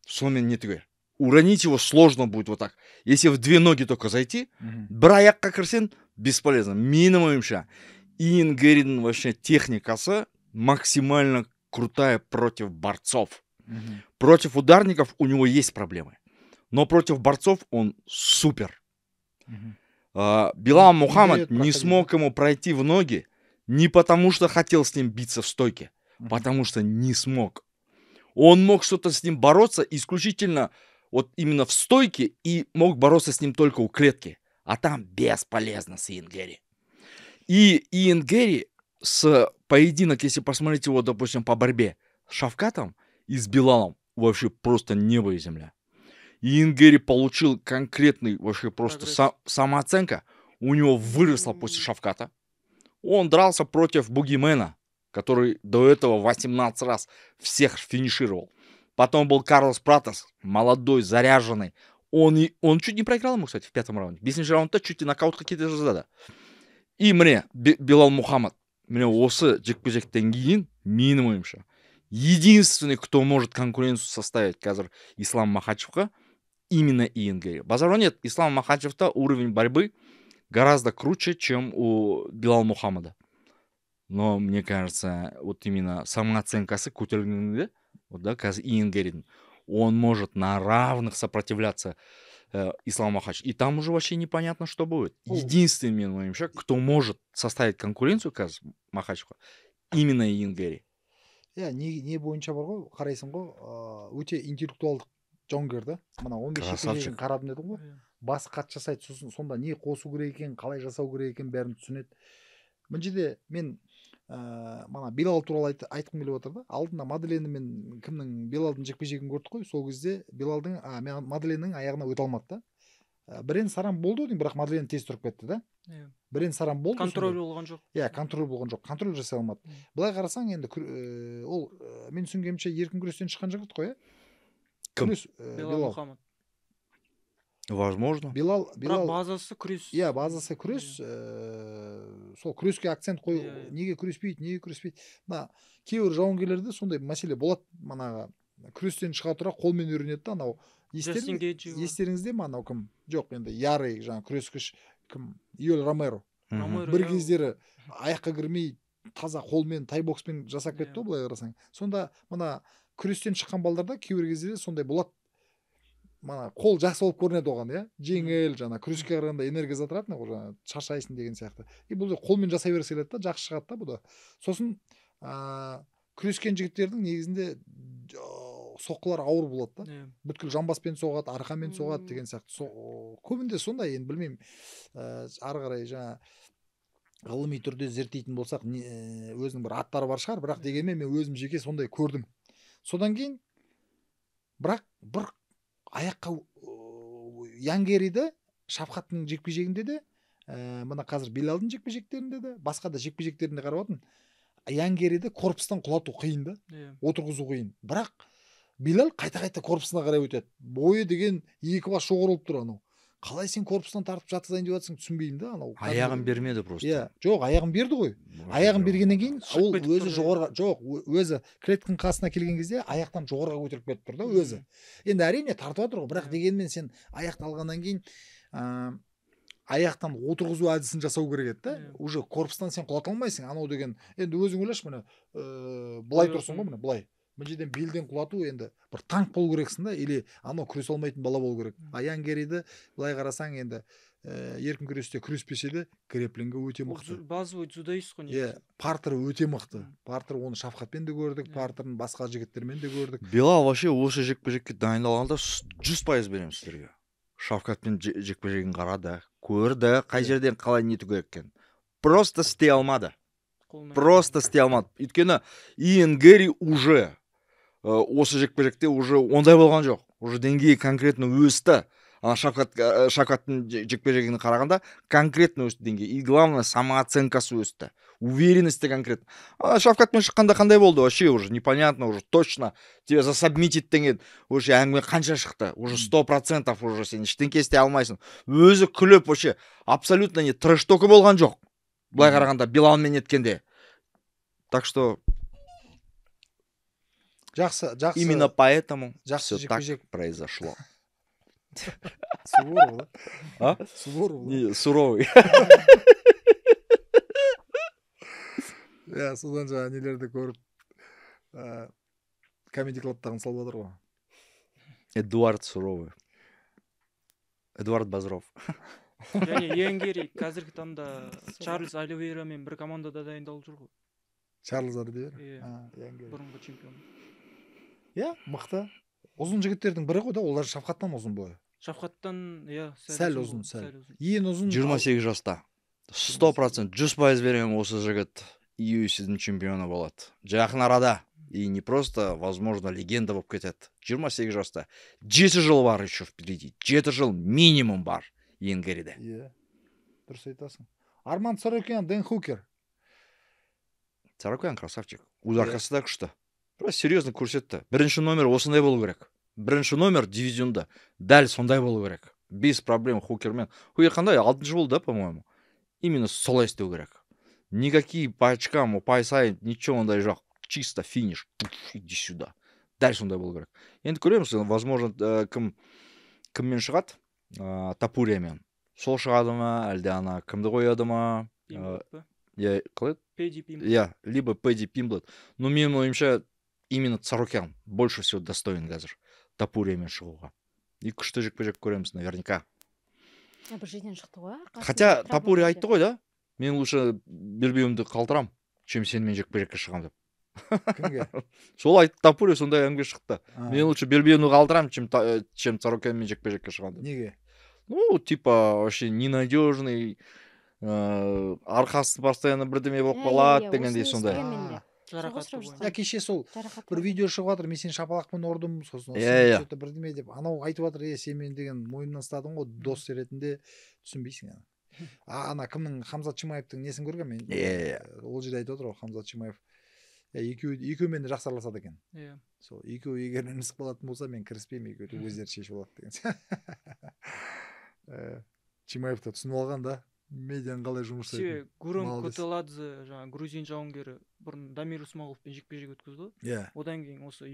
Сонымен не түгел. Уронить его сложно будет вот так. Если в 2 ноги только зайти, бір аяққа кірсен бесполезно. Менің ойымша, Иенгеридің вообще техникасы максимально крутая против борцов. Против ударников у него есть проблемы. Но против борцов он супер. Билал Мұхаммед не смог ему пройти в ноги не потому, что хотел с ним биться в стойке, потому что не смог. Он мог что-то с ним бороться исключительно вот именно в стойке и мог бороться с ним только у клетки. А там бесполезно с Иенгери. И Иенгери с поединок, если посмотреть его, допустим, по борьбе с Шавкатом и с Билалом, вообще просто небо и земля. Иенгери получил конкретный вообще просто самооценка. У него выросла после Шавката. Он дрался против Бугимена, который до этого 18 раз всех финишировал. Потом был Карлос Пратас, молодой, заряженный. Он чуть не проиграл ему, кстати, в 5-м раунде. 5-ші раундта чуть не нокаут какие-то жасады. И міне Билал Мұхаммед, міне осы жекпе-жектен кейін, менің ойымша, единственный, кто может конкуренцию составить қазір Ислам Махачевқа, именно Иенгери. Базару нет, Ислам Махачевта уровень борьбы гораздо круче, чем у Билала Мұхаммеда. Но мне кажется, вот именно самооценкасы көтерілгенде, вот да, қазір Иенгеридің, он может на равных сопротивляться Ислам Махач. И там уже вообще непонятно, что будет. Единственный, менің ойымша, кто может составить конкуренцию қазір Махачқа, именно Иэн Гэри. Не бойынша бар ғой, қарайсың ғой, өте интеллектуалдық жауынгер да. Мына 15 жекпе-жегін қарадым дедім ғой. Бас қат жасайды, сосын сонда не қосу керек екен, қалай жасау керек екен, бәрін түсінеді. Мына жерде мен мана Белал туралы айтқым келіп отыр да. Алдында Маделені мен кімнің Белалдың жекпе-жегін көрдік қой. Сол кезде Белалдың Маделеннің аяғына өте алмады да. Бірен саран болды деймін, бірақ Маделен тез тұрып кетті да. Бірен саран болды. Контроль болған жоқ. Контроль болған жоқ. Контроль жасай алмады. Былай қарасаң енді ол мен түсінгенімше еркін күрестен шыққан жігіт қой, Кім? Белал Мухаммад. Возможно. Бірақ базасы күрес. Базасы күрес. Сол күреске акцент қой. Неге күреспейді? Мына кейбір жауынгерлерде сондай мәселе болады. Манағы күрестен шыға тұра қолмен үйренеді да, анау естеріңізде ме анау кім? Жоқ, енді ярый жаңа күрескіш кім? Йоэл Ромеро. Бір кездері аяққа кірмей таза қолмен тайбокспен жасап кетті ғой, былай қарасаң. Сонда мына күрестен шыққан балдарда кейбір кездерде сондай болады. Мана қол жақсы болып көрінеді оған, жеңіл, жаңа күреске қарағанда энергия затырады, жаңа шаршайсың деген сияқты. И бұл қолмен жасай берсе келеді да, жақсы шығады да бұл да. Сосын күрескен жігіттердің негізінде соққылар ауыр болады да. Бүткіл жамбаспен соғады, арқамен соғады деген сияқты. Көбінде сондай, енді білмеймін. Ары қарай жаңа ғылыми түрде зерттейтін болсақ, өзінің бір аттары бар шығар, бірақ дегенмен мен өзім жеке сондай көрдім. Содан кейін бірақ бір аяққа Иэн Гэриді Шафқаттың жекпе-жегінде де, мына қазір Белалдың жекпе-жектерінде де, басқа да жекпе-жектерінде қарап отырмын. Иэн Гэриді корпустан құлату қиын да, отырғызу қиын. Бірақ Белал қайта-қайта корпусына қарай өтеді. Бойы деген екі бас жоғарылып тұр анау. Қалай сен корпустан тартып жатқызайын деп жатсың, түсінбеймін да анау. Аяғын бермеді просто. Жоқ, аяғын берді ғой. Аяғын бергеннен кейін ол өзі жоғарыға, жоқ, өзі клетканың қасына келген кезде аяқтан жоғарыға көтеріп кетіп тұр да өзі. Енді әрине тартып жатыр ғой, бірақ дегенмен сен аяқты алғаннан кейін аяқтан отырғызу әдісін жасау керек еді да. Уже корпустан сен құлата алмайсың. Анау деген енді өзің ойлашы, міне былай тұрсың ғой, міне былай. Мына жерден белден құлату енді бір танк болу керексің да, или анау күресе алмайтын бала болу керек. Иэн Гэриді былай қарасаң енді еркін күресте күреспесе де грэпплингі өте мықты. Базовый дзюдоист қой. Партері өте мықты. Партер оны Шафқатпен де көрдік, партерін басқа жігіттермен де көрдік. Белал вообще осы жекпе-жекке дайындалғанда 100% беремін сіздерге. Шафқатпен жекпе-жегін қарады, көрді, қай жерден қалай нету керек екен. Просто істей алмады. Өйткені Иэн Гэри уже осы жекпе-жекте уже ондай болған жоқ. Уже деңгейі конкретно өсті. Шафқаттың жекпе-жегіне қарағанда конкретно өсті деңгей. И главное, самооценкасы өсті. Уверенности конкретно. Шафқатпен шыққанда қандай болды? Вообще уже непонятно, уже точно. Тебе засабмитит деген. Уже әңгіме қанша шықты? Уже 100% уже сен ештеңке істей алмайсың. Өзі күліп вообще абсолютно не трэш-токі болған жоқ. Былай қарағанда Белалмен еткенде. Так что жақсы. Именно поэтому все так произошло. Суворов, да? Суворов. Не, суровый. Содан жаңа нелерді көріп комеди клабтағын салып отыр ғой. Эдуард Суровый. Эдуард Базров. Және Иэн Гэри қазіргі таңда Чарльз Оливейрамен бір командада дайындалып жүр ғой. Чарльз Оливейра? Бұрынғы чемпион. Мықты. Ұзын жігіттердің бірі ғой да, олар Шафқаттан ұзын бойы. Шафқаттан, сәл ұзын. Ең ұзын 28 жаста. 100%, 100% беремін осы жігіт UFC-дің чемпионы болады. Жақын арада. И не просто, возможно, легенда болып кетеді. 28 жаста. 7 жыл бар еще впереди. 7 жыл минимум бар Иэн Гэриде. Дұрыс айтасың. Арман Царукян, Дэн Хукер. Царукян красавчик. Ударкасы да күшті. Просто серьезно көрсетті. Бірінші номер осындай болу керек. Бірінші номер дивизионда дәл сондай болу керек. Без проблем Хукермен. Хукер қандай? 6-шы болды, по-моему. Именно солай істеу керек. Никакие по очкам, ұпай сайын, ничего ондай жоқ. Чисто финиш. Иди сюда. Дәл сондай болу керек. Енді көреміз, возможно, кіммен шығады? Тапуриямен. Сол шығады ма, әлде ана кімді қояды ма? Қалай? Пэдди Пимблет. Либо Пэдди Пимблет. Но менің ойымша именно Царукян больше всего достоин қазір Тапуриямен шығуға. 2-3 жекпе-жек көреміз наверняка. Бір жерден шықты ғой. Хотя Топури айтты ғой да, мен лучше белбеуімді қалтырам, чем сенімен жекпе-жекке шығам деп. Кімге? Сол айтты Топури, сондай әңгіме шықты. Мен лучше белбеуімді қалтырам, чем Царукянмен жекпе-жекке шығам деп. Неге? Ну, типа, вообще ненадежный, арқасы постоянно бірдеме болып қалады дегендей сондай. Я кеше сол бір видео шығып жатыр, мен сені шапалақпен ұрдым, сосын что-то бірдеме деп, анау айтып жатыр, сен мен деген мойнымнан ұстадың ғой, дос ретінде, түсінбейсің. Ана кімнің, Хамзат Чимаевтың несін көрген мен? Ол жерде айтып отыр ғой, Хамзат Чимаев. Екеуімен де жақсы араласады екен. Сол екеуі егер үнісіп қалатын болса, мен кіріспеймін, екеуі өздері шешіп алады деген. Чимаев та түсініп алған да, медианың қалай жұмыс жасайтынын. Гурам Котеладзе, жаңағы грузин жауынгері бұрын Дамир Усманғұловпен жекпе-жек өткізді. Одан кейін осы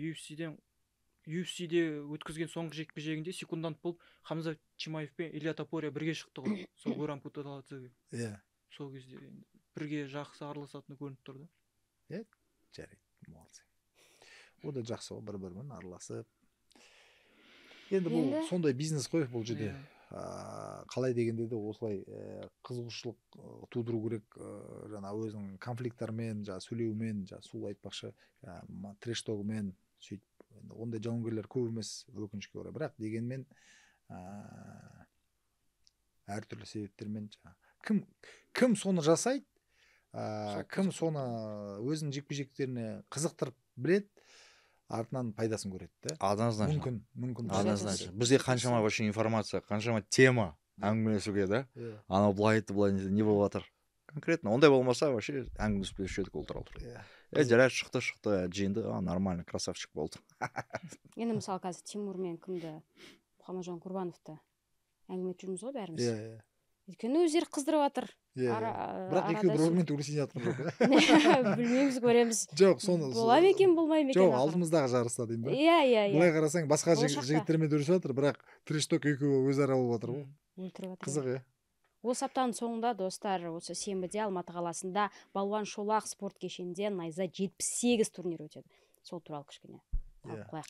UFC-де өткізген соңғы жекпе-жегінде секундант болып Хамзат Чимаев пен Илья Топория бірге шықты ғой. Сол Гурам Котеладзеге. Сол кезде бірге жақсы араласатыны көрініп тұрды. Жарайды, молодцы. О да жақсы ғой, бір-бірімен араласып. Енді бұл сондай бизнес қой бұл жерде. Қалай дегенде де осылай қызығушылық тудыру керек, жаңа өзінің конфликттармен, сөйлеумен, сул айтпақшы, трештогымен сөйтіп ондай жауынгерлер көп емес, өкінішке орай. Бірақ дегенмен әртүрлі себептермен кім соны жасайды, кім соны өзінің жекпе-жектеріне қызықтырып біледі, артынан пайдасын көреді. Однозначно. Мүмкін. Однозначно. Бізде қаншама вообще информация, қаншама тема әңгімелесуге да. Анау былай айтты, былай не болып жатыр. Конкретно ондай болмаса вообще әңгімелеспеуші едік ол туралы. Жарайды, шықты, жиынды, нормально, красавчик болды. Енді мысалы қазір Тимур мен кімді, Мұхамеджан Курбановты әңгіме жүрміз ғой бәріміз. Өйткені өздері қыздырып жатыр. Бірақ екеуі бір-бірімен төбелесіп жатқан жоқ. Білмейміз, көреміз. Жоқ, соны бола ма екен, болмай ма екен. Жоқ, алдымыздағы жарыста деймін да. Былай қарасаң, басқа жігіттермен төбелесіп жатыр, бірақ трешток екеуі өзара болып жатыр ғой. Өлтіріп жатыр. Қызық, Осы аптаның соңында, достар, осы сенбіде Алматы қаласында Балуан Шолақ спорт кешенінде найза 78 турнир өтеді. Сол туралы кішкене.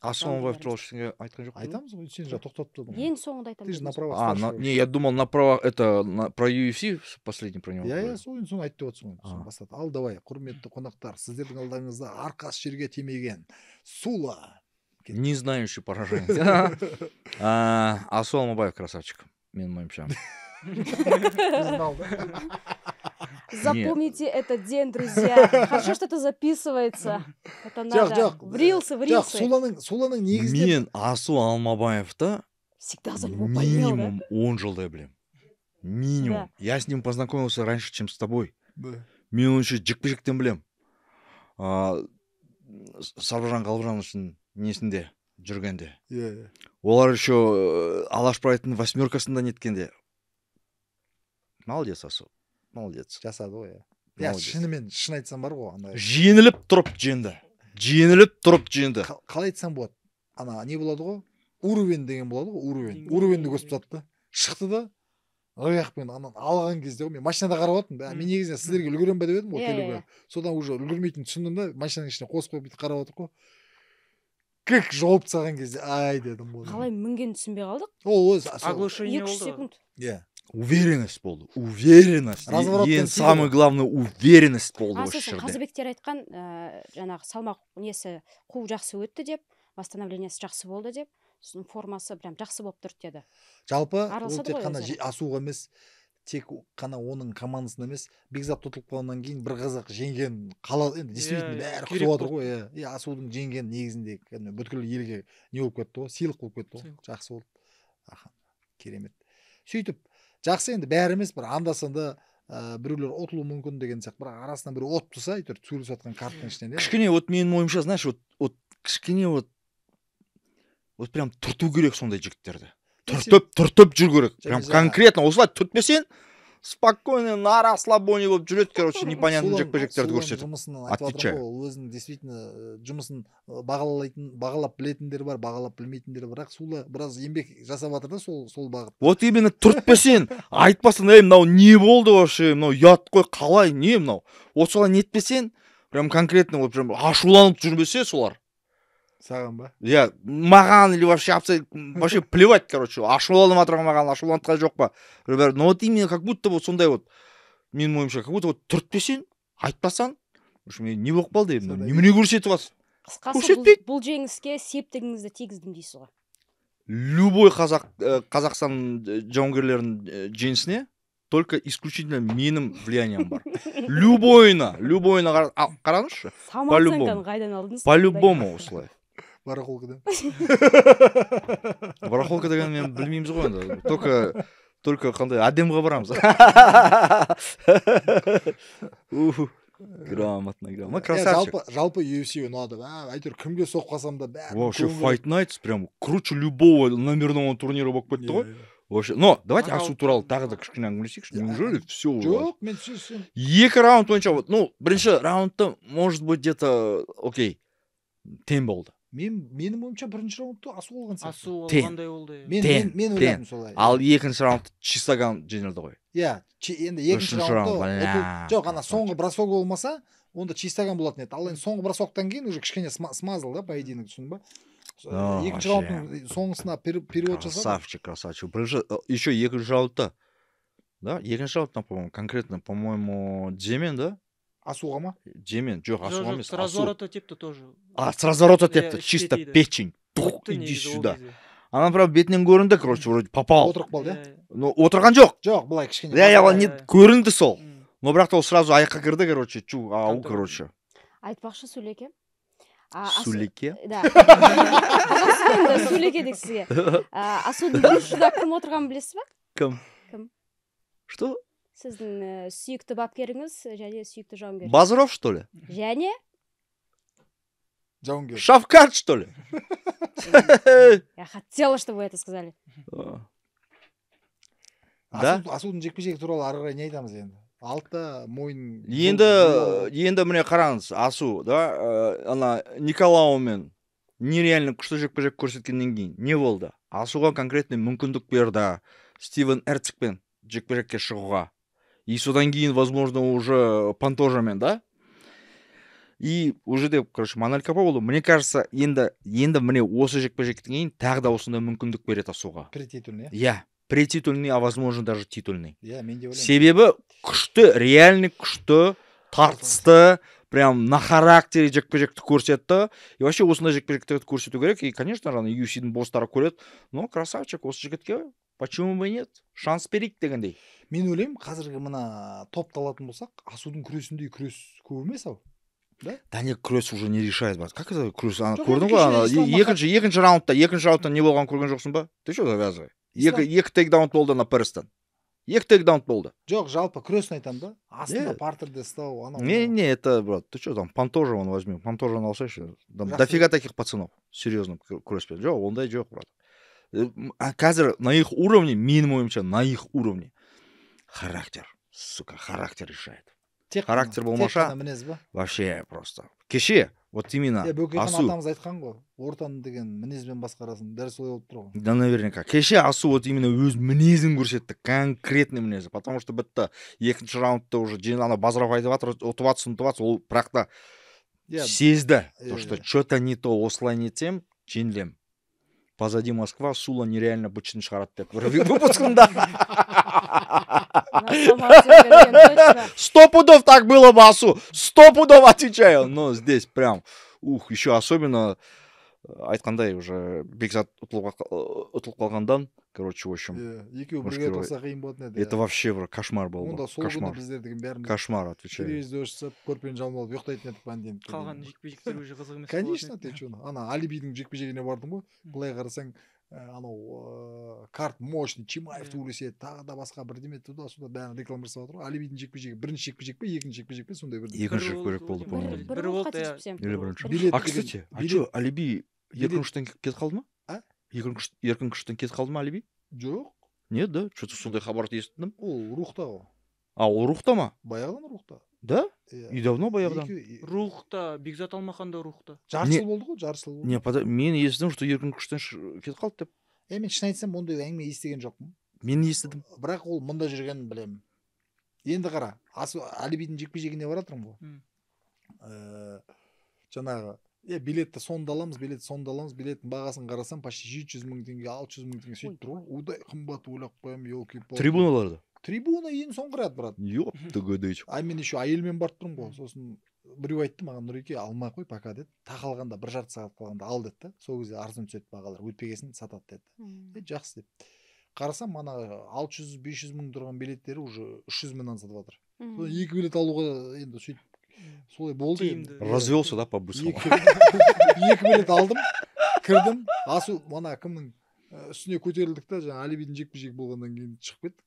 Асомбаев туралы ештеңе айтқан жоқ. Айтамыз ғой, сен же тоқтатып тұрдың. Ең соңында айтамыз. Ты же на правах. Не, я думал на правах, это про UFC последний про него. Соны айтып отырсың ғой. Бастады. Ал давай, құрметті қонақтар, сіздердің алдарыңызда арқасы жерге тимеген Сула. Не знающий поражение. Асу Алмабаев красавчик. Менің ойымша. Запомните этот день, друзья. Хорошо, что это записывается. Это надо. Врился. Суланың негізінде... Мен Асу Алмабаевты всегда за него болел, минимум 10 жылдай білем. Минимум. Я с ним познакомился раньше, чем с тобой. Мен оны еще жекпе-жектен білем. Сарбажан Қалбжановичтың несінде жүргенде. Олар еще Алашбайдың 8-касында неткенде. Молодец, Асу. Молодец. Жасады ғой. Шынымен, шын айтсам бар ғой. Жеңіліп тұрып жеңді. Қалай айтсам болады? Не болады ғой? Уровень деген болады ғой, уровеньді көсіп жатты. Шықты да, аяқпен алған кезде ғой, мен машинада қарап отырмын. Мен негізінен сіздерге үлгерем бе деп едім ғой, келуге. Содан уже үлгермейтін түсіндім да, машинаның ішіне қосып қойып бүйтіп қарап отырмын ғой. Кік жауып тастаған кезде, ай дедім. Қалай мінген түсінбей қалдық? Ол оглушение болды. 2 секунд. Уверенность болды. Уверенность. Ең самый главный уверенность болды осы жерде. Қазыбектер айтқан, жаңағы салмақ несі қу жақсы өтті деп, восстановлениесі жақсы болды деп, формасы прям жақсы болып тұрды деді. Жалпы ол тек қана Асуға емес, тек қана оның командасында емес, Бекзат ұтылып қалғаннан кейін бір қызық жеңген қалады. Енді действительно бәрі күтіп отыр ғой. Асудың жеңген негізінде бүткіл елге не болып кетті ғой, сыйлық болып кетті ғой. Жақсы болды. Керемет. Сөйтіп жақсы, енді бәрі емес, бір анда-санда біреулер ұтылуы мүмкін деген сияқты, бірақ арасынан біреу от тұрса, әйтеуір сөйлесіп жатқан карттың ішінен. Кішкене вот менің ойымша, знаешь, вот кішкене вот прям түрту керек сондай жігіттерді. Түртіп жүр керек. Прям конкретно осылай түртпесең, спокойно, на расслабоне болып жүреді, короче, непонятно жекпе-жектерді көрсетіп. Отвечаю. Өзінің действительно жұмысын бағалап білетіндер бар, бағалап білмейтіндер бар. Бірақ Сула біраз еңбек жасап жатыр да сол бағыт. Вот именно түртпесең, айтпасаң, мынау не болды вообще, мынау ұят қой, қалай, не мынау. Вот солай нетпесең, прям конкретно вот прям ашуланып жүрмесе солар. Саған ба? иә маған или вообще плевать, короче, ашуланып жатыр маған, ашулантқан жоқ па, но вот именно как будто вот сондай вот, менің ойымша, как будто вот түртпесең, айтпасаң, не болып қалды, немене көрсетіп жатсың? Қысқасы Көрсетпейді. бұл жеңіске септігіңізді тигіздім дейсіз ғой. Любой Қазақстан жауынгерлерінің жеңісіне только исключительно менің влиянием бар. Любойына қараңызшы. Самооценканы қайдан алдыңыз? По-любому осылай. Барахолкадан. Барахолка деген мен білмейміз ғой енді. Только қандай әдеміға барамыз. Грамотно. Красавчик. Жалпы UFC ұнады. Әйтеуір кімге соқып қалсам да бәрі. Вообще Fight Nights прям круче любого номерного турнира болып кетті ғой. Вообще, но давайте Асу туралы тағы да кішкене әңгімелесейікші. Неужели все? Жоқ, мен сөзсем. Екі раунд бойынша, ну, бірінші раундта, может быть, где-то, окей, тең болды. Менің ойымша бірінші раундты Асу алған сияқты. Асу алғандай болды. Мен ойладым солай. Ал екінші раунд Чистаган жеңілді ғой. Иә, енді екінші раундта жоқ, ана соңғы бросок болмаса, онда Чистаган болатын еді. Ал енді соңғы бросоктан кейін уже кішкене смазал да поединок, түсіндің ба? Екінші раундтың соңғысына перевод жасады. Красавчик. Бірінші, еще екінші раундта, да, екінші раундта, по-моему, Джемен, да? Асуға ма? Джемен, жоқ, Асуға емес. С разворота тепті тоже. С разворота тепті, чисто печень. Иди сюда. Она, правда, бетінен көрінді, короче, вроде попал. Отырып қалды, иә? Ну, отырған жоқ. Жоқ, былай кішкене. Я көрінді сол. Но бірақ та ол сразу аяққа кірді, короче, короче. Айтпақшы Сүлеке. Сүлеке? Да. Сүлеке дек сізге. Асудың бұрышында кім отырғанын білесіз ба? Кім? Что? Сіздің сүйікті бапкеріңіз және сүйікті жауынгер. Базаров, что ли? Және? Жауынгер. Шавкат, что ли? Я хотела, чтобы вы это сказали. Да? Асудың жекпе-жегі туралы ары қарай не айтамыз енді? Алтта мойын. Енді міне қараңыз, Асу, да, ана Николаумен нереально күшті жекпе-жек көрсеткеннен кейін не болды? Асуға конкретный мүмкіндік берді Стивен Эрцикпен жекпе-жекке шығуға. И содан кейін, возможно, уже Пантожамен, да? И уже деп, короче, Маналька болды. Мне кажется, енді міне осы жекпе-жектен кейін тағы да осындай мүмкіндік береді Асуға. Претитульный, иә? Претитульный, а возможно даже титульный. Иә, мен де ойлаймын. Себебі күшті, реальный күшті, тартысты, прям на характере жекпе-жекті көрсетті. И вообще осындай жекпе-жекті көрсету керек. И, конечно, UFC-дің бостары көреді. Но красавчик, осы жігітке почему бы нет? Шанс берейік дегендей. Мен ойлаймын, қазіргі мына топты алатын болсақ, Асудың күресіндей күрес көп емес ау. Да не, күрес уже не решает, брат. Как это күрес? Көрдің ғой, екінші раундта не болған көрген жоқсың ба? Ты что завязывай? Екі тейкдаун болды на Перстен. Екі тейкдаун болды. Жоқ, жалпы күресін айтам да. Астында партерде стау. Не, это, брат, ты что там, Пантожеван возьми. Пантожеван алсайшы. Дофига таких пацанов. Серьезно күреспен. Жоқ, ондай жоқ, брат. Қазір на их уровне, менің ойымша, на их уровне характер. Сука, характер решает. Характер болмаша, вообще просто. Кеше, вот именно Асу. Атамыз айтқан ғой, ортаны деген мінезбен басқарасын, дәл солай болып тұр ғой. Да, наверняка. Кеше Асу вот именно өз мінезін көрсетті, конкретный мінезі. Потому что бітті екінші раундта уже ана Базаров айтып жатыр, ұтып жатсын, ол бірақ та сезді, что что-то не то, осылай нетсем, жеңілем. Позади Москва, Сула нереально бычын шығарады деп выпускында. 100 пудов так было бы, Асу. 100 пудов отвечаю. Но здесь прям, еще особенно айтқандай уже Бекзат ұтылып қалғандан, короче, в общем. Екеуі бірге тұрса қиын болатын еді. Это вообще кошмар был. Онда сол күні біздер деген бәріміз. Кошмар, отвечаю. Телевизорды өшсіп, көрпені жамылып алып ұйықтайтын едік бәнден. Қалған жекпе-жектер уже қызық емес. Конечно, ты что? Ана Алибидің жекпе-жегіне бардым ғой. Былай қарасаң, анау карт мощный, Чимаев төрлеседі, тағы да басқа бірдеме туда-сюда бәрін реклама жасап жатыр ғой. Алибидің жекпе-жегі бірінші жекпе-жек пе, екінші жекпе-жек пе, сондай бір. Екінші жекпе-жек болды, по-моему. Бір болды, А, кстати, а что, Алиби еркін күштен кетіп қалды ма? Еркін күштен кетіп қалды ма Алиби? Жоқ. Нет, да? Что-то сондай хабарды естідім. Ол рухта ғой. А, ол рухта ма? Баяғыдан рухта. Да? И давно баяғыдан? Рухта, Бекзат Алмахан да рухта. Жарысыл болды ғой, жарысыл болды. Не, мен естідім, что еркін күштен кетіп қалды деп. Мен шын айтсам, ондай әңгіме естіген жоқпын. Мен естідім. Бірақ ол мұнда жүргенін білемін. Енді қара, Алибидің жекпе-жегіне баратырмын ғой. Жаңағы билетті сонда аламыз, билеттің бағасын қарасам почти 700 мың теңге, 600 мың теңге сөйтіп тұр ғой. Удай қымбат ойлап қоямын, елки-палки. Трибуналарда? Трибуна ең соңғы ряд, брат. Ёпты годыч. Мен еще әйелмен барып тұрмын ғой. Сосын біреу айтты маған, Нұреке, алмай қой пока деді. Тақалғанда 1 жарты сағат қалғанда ал деді. Сол кезде арзан түседі бағалар, өтпегесін сатады деді. Жақсы деп. Қарасам, мана 600-500 мың тұрған билеттері уже 300 мыңнан сатып жатыр. 2 билет алуға енді сөйтіп солай болды. Развелся, да, по-быстрому? 2 билет алдым, кірдім. Асу мана кімнің үстіне көтерілдік та, жаңа Алибидің жекпе-жек болғаннан кейін шығып кеттік.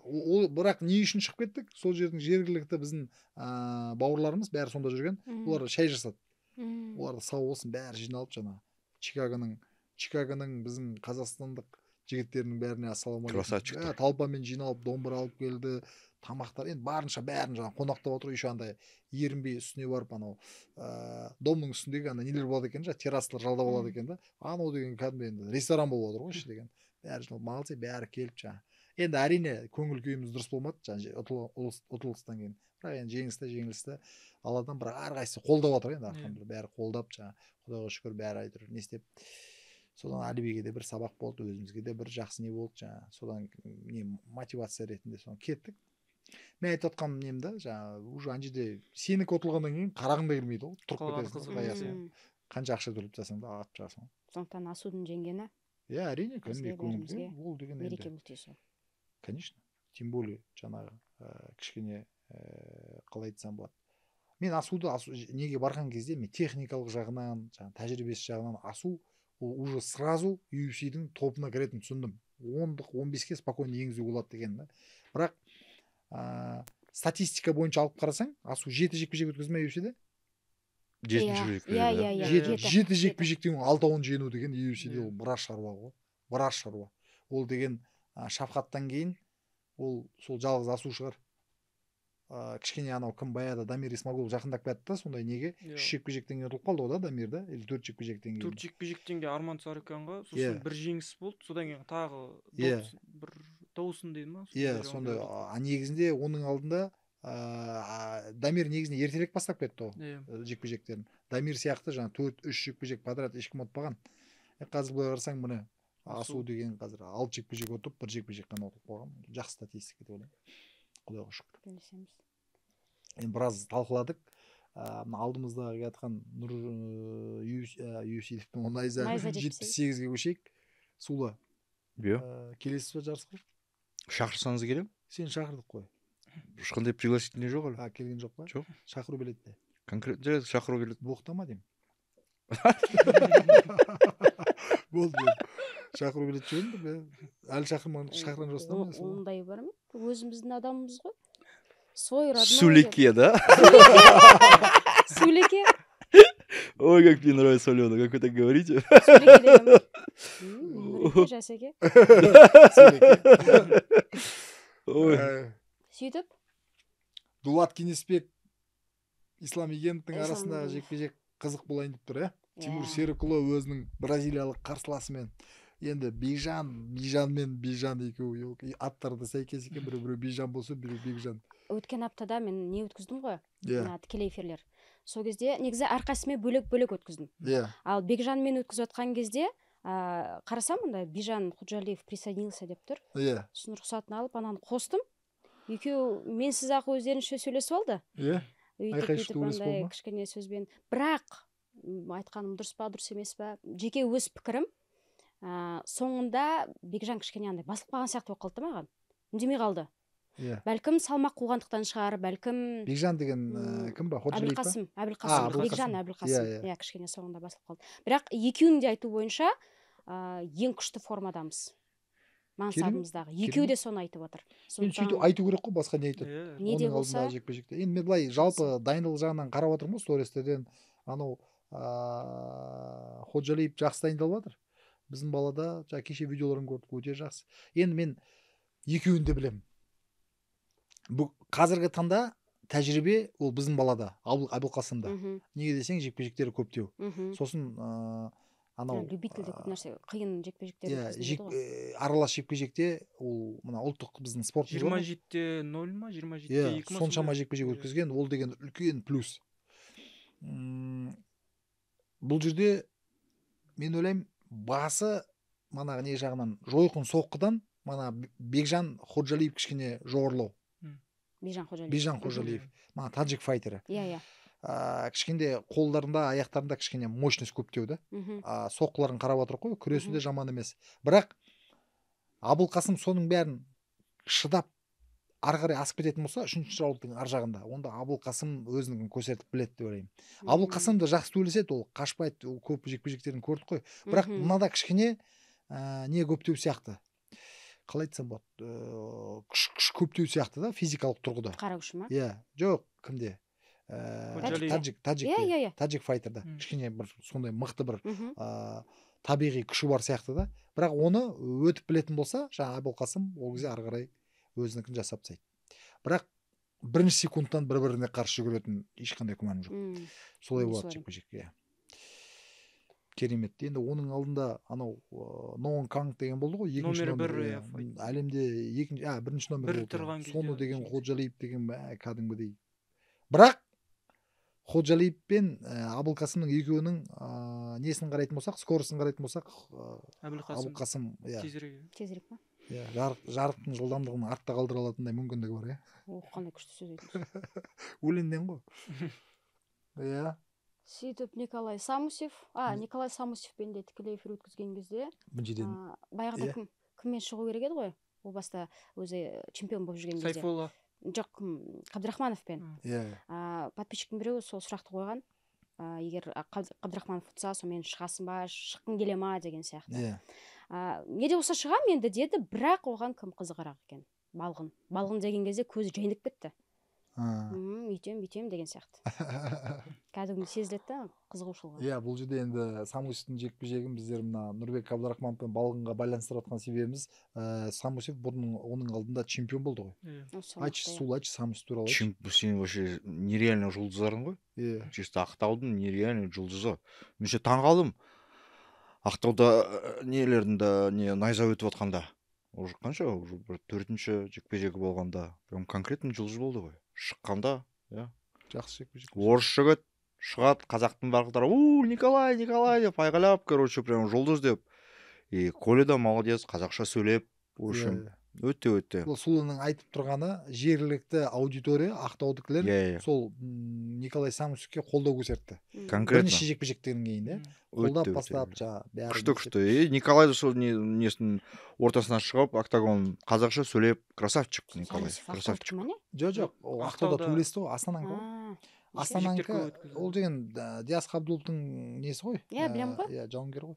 Ол бірақ не үшін шығып кеттік? Сол жердің жергілікті біздің бауырларымыз бәрі сонда жүрген. Олар шай жасады. Оларды сау болсын, бәрі жиналып жаңа Чикагоның біздің қазақстандық жігіттерінің бәріне ассалаумағалейкум. Красавчиктер. Толпамен жиналып домбыра алып келді. Тамақтар енді барынша бәрін жаңа қонақтап отыр, еще андай ерінбей үстіне барып анау домның үстіндегі ана нелер болады екен, террасалар жалдап алады екен да. Анау деген кәдімгі енді ресторан болып отыр ғой іші деген. Бәрі жиналып молодцы, бәрі келіп жаңа. Енді әрине көңіл күйіміз дұрыс болмады жаңа ұтылыстан кейін. Бірақ енді жеңілісті алладан, бірақ әрқайсысы қолдап отыр енді арқамда, бәрі қолдап жаңа. Құдайға шүкір бәрі айтыр не істеп. Содан Алибиге де бір сабақ болды, өзімізге де бір жақсы не болды жаңа. Содан не мотивация ретінде соны кеттік. Мен айтып отқан нем да, жаңа уже ана жерде сенікі ұтылғаннан кейін қарағың да келмейді ғой. Тұрып кетесің. Қанша ақша төлеп жасаң да атып шығасың. Сондықтан Асудың жеңгені. Әрине, ол деген мереке бұл түйсі. Конечно. Тем более жаңағы кішкене қалай айтсам болады. Мен Асуды неге барған кезде мен техникалық жағынан, жаңа тәжірибесі жағынан Асу уже сразу UFC-дің топына кіретінін түсіндім. 10-15-ке спокойно енгізу болады деген да. Бірақ статистика бойынша алып қарасаң, Асу 7 жекпе-жек өткізді ме UFC-де? 7 жекпе-жектен 6-10 жеңу деген UFC-де ол біраз шаруа ғой. Біраз шаруа. Ол деген Шафқаттан кейін ол сол жалғыз Асу шығар. Кішкене анау кім баяда Дамир Исмагулов жақындап кетті да, сондай неге 3 жекпе-жектен кейін ұтылып қалды ғой да Дамир да, или 4 жекпе-жектен кейін. 4 жекпе-жектен кейін Арман Царикянға сосын бір жеңіс болды, содан кейін тағы бір Доусон дейді ма? Сондай. Негізінде оның алдында Дамир негізінде ертелек бастап кетті ғой жекпе-жектерін. Дамир сияқты жаңа 4-3 жекпе-жек подряд ешкім ұтпаған. Қазір былай қарасаң, міне Асу деген қазір 6 жекпе-жек ұтып, 1 жекпе-жек қана ұтылып қалған. Жақсы статистика деп ойлаймын. Құдайға шүкір. Енді біраз талқыладық. Алдымызда жатқан UFC деппін, Найза 78-ге көшейік. Сула. Келесіз ба жарысқа? Шақырсаңыз келем? Сен шақырдық қой. Ешқандай пригласительный жоқ әлі? Келген жоқ па? Жоқ. Шақыру билетте. Конкретно шақыру билет. Боқтама деймін. Болды. Шақыру билет жүрмін. Әлі шақырған жоқсың ба? Ондай бар ма? Өзіміздің адамымыз ғой. Свой родной. Сулеке, да? Сулеке? Ой, как мне нравится, Алена, как вы так говорите. Сулеке жасеке. Сөйтіп? Дулат Кенеспек, Ислам Игеновтың арасында жекпе-жек қызық болайын деп тұр, Тимур Серікұлы өзінің бразилиялық қарсыласымен. Енді Бейжан екеуі аттарды сәйкес екен, біреу Бейжан болса, біреу Бекжан. Өткен аптада мен не өткіздім ғой? Тікелей эфирлер. Сол кезде негізі әрқайсымен бөлек өткіздім. Ал Бекжанмен өткізіп отқан кезде қарасам, онда Бейжан Худжалиев присоединился деп тұр. Сосын рұқсатын алып, ананы қостым. Екеу менсіз ақ өздерінше сөйлесіп алды. Өйтіп андай кішкене сөзбен. Бірақ айтқаным дұрыс па, дұрыс емес па, жеке өз пікірім. Соңында Бекжан кішкене андай басылып қалған сияқты болып қалды маған. Үндемей қалды. Бәлкім салмақ қуғандықтан шығар, бәлкім Бекжан деген кім ба? Әбілқасым. Бекжан Әбілқасым. Кішкене соңында басылып қалды. Бірақ екеуінің де айту бойынша ең күшті формадамыз. Мансабымыздағы. Екеуі де соны айтып отыр. Енді сөйтіп айту керек қой, басқа не айтады? Не де болса. Енді мен былай жалпы дайындық жағынан қарап отырмын, стористерден анау Ходжалиев жақсы дайындалып жатыр. Біздің балада кеше видеоларын көрдік, өте жақсы. Енді мен екеуін де білемін. Бұл қазіргі таңда тәжірибе ол біздің балада, Әбілқасымда. Неге десең, жекпе-жектері көптеу. Сосын анау любительдік көп нәрсе, қиын жекпе-жектер. Аралас жекпе-жекте ол мына ұлттық біздің спорт 27-0 ма, 27-2 ма? Соншама жекпе-жек өткізген, ол деген үлкен плюс. бұл жерде мен ойлаймын басы манағы не жағынан жойқын соққыдан мана Бекжан Ходжалиев кішкене жоғарлау. Бекжан Ходжалиев мана таджик файтері. Иә. Кішкенде қолдарында аяқтарында кішкене мощность көптеу да. Соққыларын қарап отырып қой, күресі де жаман емес. Бірақ Абылқасым соның бәрін шыдап ары қарай асып кететін болса, үшінші раундтың ар жағында, онда Абылқасым өзінің көрсетіп біледі деп ойлаймын. Абылқасым да жақсы төйлеседі, ол қашпайды, ол көп жекпе-жектерін көрдік қой. Бірақ мынада кішкене не көптеу сияқты. Қалай айтсам болады, күш көптеу сияқты да, физикалық тұрғыда. Қара күш ма? Иә, жоқ, кімде? Таджик файтерда кішкене бір сондай мықты бір табиғи күші бар сияқты да. Бірақ оны өтіп білетін болса, жаңа Абылқасым ол кезде ары қарай өзінікін жасап тастайды. Бірақ бірінші секундтан бір-біріне қарсы жүгіретін ешқандай күмәнім жоқ. Солай болады жекпе-жекке. Керемет. Енді оның алдында анау Ноон Канг деген болды ғой, екінші номер. Әлемде бірінші номер болды. Соны деген Ходжалиев деген кәдімгідей. Бірақ Ходжалиев пен Абылқасымның екеуінің несін қарайтын болсақ, скорысын қарайтын болсақ, Абылқасым тезірек па? Жарықтың жылдамдығын артта қалдыра алатындай мүмкіндігі бар, О, қандай күшті сөз айтыңыз. Өлеңнен ғой. Иә. Сөйтіп Николай Самусевпен де тікелей эфир өткізген кезде баяғыда кіммен шығу керек еді ғой? Ол баста өзі чемпион болып жүрген кезде. Сайфолла. Жоқ, Қабдрахмановпен. Подписчиктің біреуі сол сұрақты қойған. Егер Қабдрахманов ұтса, сонымен шығасың ба, шыққың келе ма деген сияқты. Не де болса шығам енді деді, бірақ оған кім қызығырақ екен? Балғын деген кезде көзі жайнап кетті. Үйтем деген сияқты. Кәдімгі сезіледі, қызығушылығы. Иә, бұл жерде енді Самусевтің жекпе-жегін біздер мына Нұрбек Абдрахманов пен Балғынға байланыстырып жатқан себебіміз, Самусев оның алдында чемпион болды ғой. Айтшы Самусев туралы. Сен вообще нереально жұлдыздарың ғой. Чисто Ақтаудың нереально жұлдызы. Мен ше таң қалдым. Ақтауда нелерінде найза өтіп жатқанда. Уже қанша? Уже бір 4-ші жекпе-жегі болғанда. Прям конкретно жұлдыз болды ғой. Шыққанда, жақсы жекпе-жек. Орыс жігіт шығады, қазақтың барқылдары, Николай деп айғайлап, короче, прям жұлдыз деп. И Коля да молодец, қазақша сөйлеп, в общем, өте. Солының айтып тұрғаны жергілікті аудитория, ақтаудікілер сол Николай Самусевке қолдау көрсетті. Конкретно. Бірнеше жекпе-жектен кейін, қолдап бастап, күшті. Николай да сол несінің ортасынан шығып, октагон қазақша сөйлеп, красавчик Николай. Красавчик. Жоқ, Ақтауда төбелесті ғой, Астананка, ол деген Диас Қабдуловтың несі ғой? Білем ғой. Жауынгер ғой.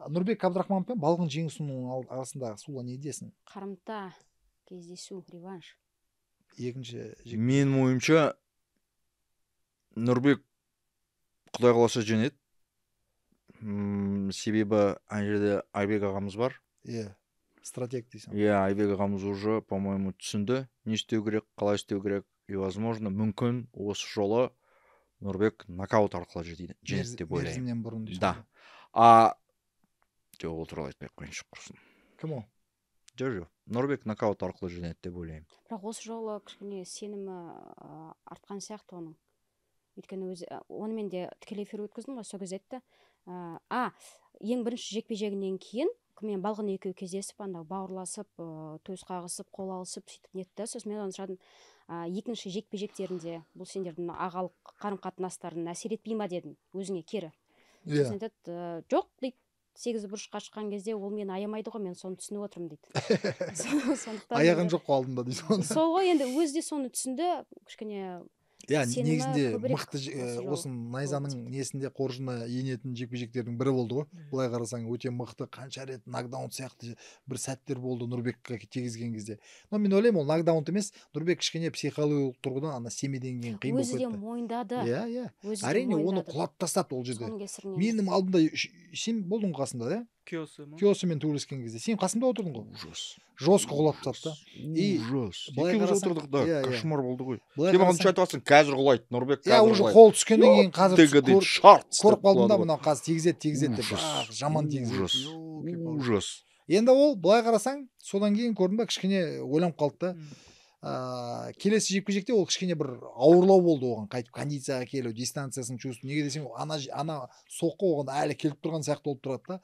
Нұрбек Абдрахманов пен Балғын жеңісінің арасындағы Сула не десің? Қарымта, кездесу, реванш. Екінші мен ойымша Нұрбек құдай қаласа жеңеді. Себебі ана жерде Айбек ағамыз бар. Стратег дейсің. Айбек ағамыз уже, по-моему, түсінді. Не істеу керек, қалай істеу керек. И возможно, мүмкін осы жолы Нұрбек нокаут арқылы жеңеді деп ойлаймын. Мерзімнен бұрын дейсің. Да. Жоқ, ол туралы айтпай қойыншы құрсын. Кім ол? Жоқ. Нұрбек нокаут арқылы жеңеді деп ойлаймын. Бірақ осы жолы кішкене сенімі артқан сияқты оның. Өйткені онымен де тікелей эфир өткіздім ғой, сол кезде айтты. Ең бірінші жекпе-жегінен кейін мен Балғын екеуі кездесіп, бауырласып, төс қағысып, қол алысып, сөйтіп нетті. Сосын мен оны сұрадым, екінші жекпе-жектерінде бұл сендердің ағалық қарым-қатынастарын әсер етпей ма дедім, өзіңе кері. Сосын айтады, жоқ дейді. 8 бұрышқа шыққан кезде ол мені аямайды ғой, мен соны түсініп отырмын дейді. Аяғын жоқ қой алдында дейді. Сол ғой, енді өзі де соны түсінді, кішкене негізінде мықты осы найзаның несінде қоржына енетін жекпе-жектердің бірі болды ғой. Былай қарасаң өте мықты, қанша рет нокдаун сияқты бір сәттер болды Нұрбекке тигізген кезде. Но мен ойлаймын, ол нокдаун емес, Нұрбек кішкене психологиялық тұрғыдан ана семейден кейін қиын болып кетті. Өзі де мойындады. Әрине оны құлап тастады ол жерде. Менің алдымда сен болдың қасында, Киосымен төбелескен кезде. Сен қасымда отырдың ғой. Жестко құлап тастады. Ужас. Екеуміз отырдық да, кошмар болды ғой. Сен маған айтып жатсың, қазір құлайды, Нұрбек қазір құлайды. Уже қол түскеннен кейін қазір көріп қалдым да, мынау қазір тигізеді деп. Жаман тигізеді. Ужас. Енді ол былай қарасаң, содан кейін көрдің ба, кішкене ойланып қалды да. келесі жекпе жекте ол кішкене бір ауырлау болды оған, қайтып кондицияға келу, дистанциясын чувству. Неге десең, ана соққы оған әлі келіп тұрған сияқты болып тұрады да.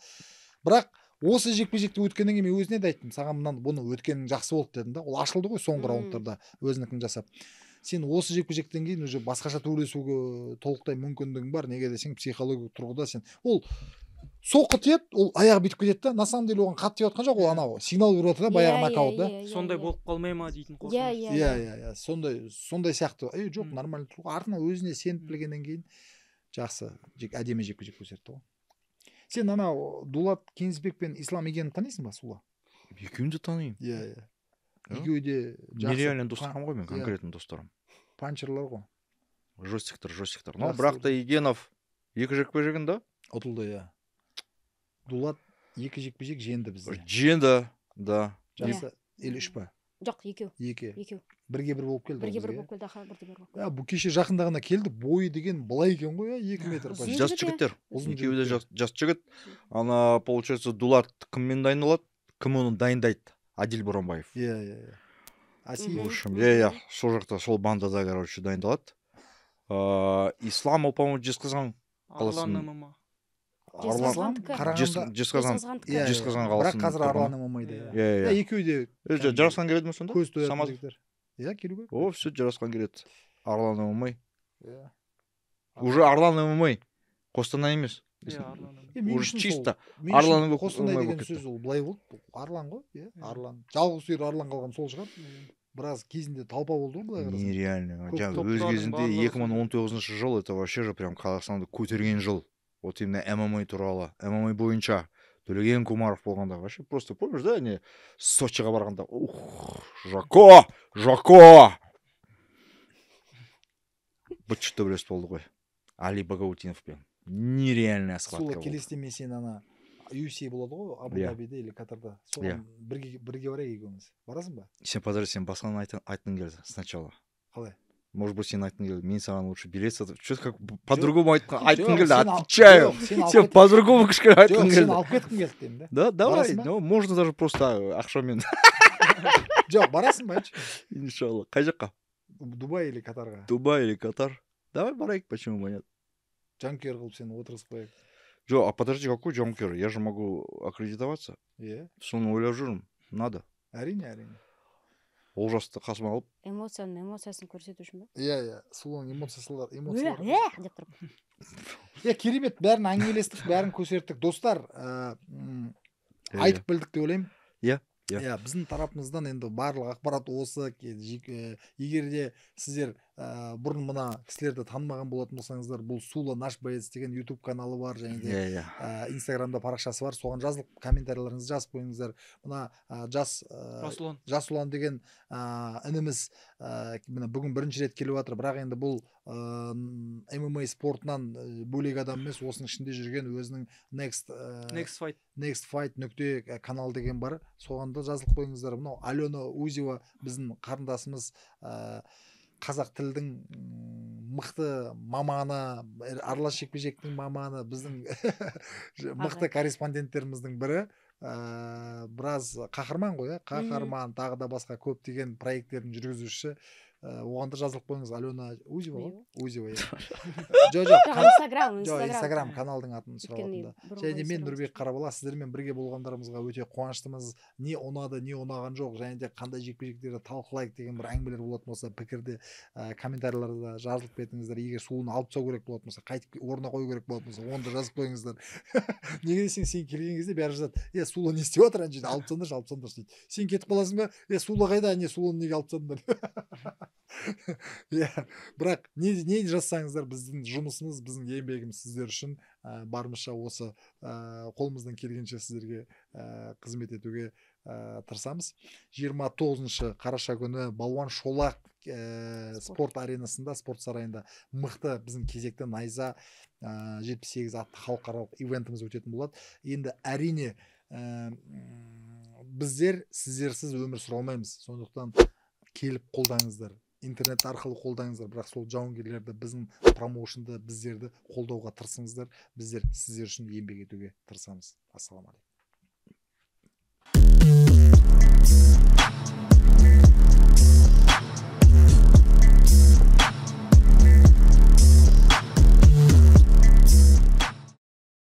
Бірақ осы жекпе-жекті өткеннен кейін мен өзіне де айттым, саған бұны өткенің жақсы болды дедім да. Ол ашылды ғой соңғы раундтарда өзінікін жасап. Сен осы жекпе-жектен кейін уже басқаша төрлесуге толықтай мүмкіндігің бар. Неге десең, психологиялық тұрғыда сен ол соққы тиеді, ол аяғы бітіп кетеді да. На самом деле оған қатты тиіп жатқан жоқ, ол анау сигнал беріп жатыр да, баяғы нокаут да. Сондай болып қалмай ма дейтін қорқыныш. Иә, сондай сияқты. Жоқ, нормально тұр. Артынан өзіне сеніп білгеннен кейін жақсы, әдемі жекпе-жек көрсетті ғой. Сен анау Дулат Кеңесбек пен Ислам Игенді танисың ба, Сула? Екеуін де танимын. Иә. Екеуі де нереально достарым ғой, мен конкретно достарым. Панчерлар ғой. Жестиктер. Но бірақ та Игенов екі жекпе-жегін да ұтылды, иә. Дулат екі жекпе-жек жеңді бізде. Жеңді, да. Жақсы, или үш па? Жоқ, екеу. Бірге бір болып келді. Аха, Бұл кеше жақында ғана келді, бойы деген былай екен ғой, 2 метр. Жас жігіттер. Екеуі де жас жігіт. Ана, получается, Дулат кіммен дайындалады? Кім оны дайындайды? Адил Боранбаев. Иә. В общем, иә, сол жақта, сол бандада, короче, дайындалады. Ислам, ол, по-моему, Жезқазған қаласының. Жезқазған қаласының. Бірақ қазір Арлан ММА-да. Иә. Екеуі де жарасқан келеді ме сонда? Көз тояды жігіттер. Иә, келу керек. О, все, жарасқан келеді. Арлан ММА. Уже Арлан ММА. Қостанай емес. Уже чисто Арлан Қостанай деген сөз ол былай болды. Арлан ғой, иә, Арлан. Жалғыз сүйер Арлан қалған сол шығар. Біраз кезінде толпа болды ғой былай қарасаң. Нереально. Өз кезінде 2019 жыл это вообще же прям Қазақстанды көтерген жыл. Вот именно ММА туралы. ММА бойынша Төлеген Кумаров болғанда вообще просто помнишь, да, не Сочиға барғанда. Жако! Быт төбелес болды ғой. Али Багаутиновпен. Нереальная схватка болды. Сол келесте мен сен ана UFC болады ғой, Абу-Дабиде или Катарда. Соған бірге барайық екеуміз. Барасың ба? Сен подожди, сен басқаны айтқың келді сначала. Қалай? Может быть, сен айтқың келді. Мен саған лучше билет сатып. Что-то как по-другому айтқың келді. Отвечаю. Сен по-другому кішкене айтқың келді. Сен алып кеткің келді деймін да. Да, давай. Ну, можно даже просто ақшамен. Жоқ, барасың ба? Иншалла. Қай жаққа? Дубай или Катарға? Дубай или Катар? Давай барайық, почему бы нет? Жанкер қылып сені отырғызып қояйық. Жоқ, а подожди, какой жанкер? Я же могу аккредитоваться. Иә. Соны ойлап жүрмін. Надо. Әрине. Олжасты қасыма алып. Эмоциясын көрсету үшін ба? Иә. Сұлуның эмоциялар. Деп тұрып. Иә, керемет, бәрін әңгімелестік, бәрін көрсеттік. Достар, айтып білдік деп ойлаймын. Иә, біздің тарапымыздан енді барлық ақпарат осы. Егер де сіздер бұрын мына кісілерді танымаған болатын болсаңыздар, бұл Сула Наш Боец деген YouTube каналы бар, және де Инстаграмда парақшасы бар. Соған жазылып комментарийлеріңізді жазып қойыңыздар. Мына Жас Ұлан деген ініміз бүгін бірінші рет келіп жатыр, бірақ енді бұл ММА спортынан бөлек адам емес, осының ішінде жүрген өзінің Next Fight нүкте канал деген бар. Соған да жазылып қойыңыздар. Мынау Алена Узева біздің қарындасымыз, қазақ тілдің мықты маманы, аралас жекпе-жектің маманы, біздің мықты корреспонденттеріміздің бірі. Біраз қаһарман ғой, қаһарман, тағы да басқа көптеген проекттердің жүргізушісі. Оған да жазылып қойыңыз. Алена Узева ғой? Узева. Инстаграм каналдың атын сұрағанда. Және мен Нұрбек Қарабала, сіздермен бірге болғандарымызға өте қуаныштымыз. Не ұнады, не ұнаған жоқ, және де қандай жекпе-жектерді талқылайық деген бір әңгімелер болатын болса, пікірде комментарийлерде жазылып кетіңіздер. Егер Сұлуны алып тастау керек болатын болса, қайтып орнына қою керек болатын болса, оны да жазып қойыңыздар. Неге десең, сен келген кезде бәрі жазады: Сұлу не істеп жатыр ана жерде, алып тастаңдар дейді. Сен кетіп қаласың ба? Сұлу қайда? Сұлуны неге алып тастадыңдар? Бірақ не жазсаңыздар, біздің жұмысымыз, біздің еңбегіміз сіздер үшін барымызша осы қолымыздан келгенше сіздерге қызмет етуге тырысамыз. 29 қараша күні Балуан Шолақ спорт аренасында, спорт сарайында мықты біздің кезекті найза 78 атты халықаралық ивентіміз өтетін болады. Енді әрине біздер сіздерсіз өмір сүре алмаймыз. Сондықтан келіп қолдаңыздар, интернет арқылы қолдаңыздар, бірақ сол жауынгерлерді, біздің промоушнды, біздерді қолдауға тырысыңыздар. Біздер сіздер үшін еңбек етуге тырысамыз. Ассаламу алейкум.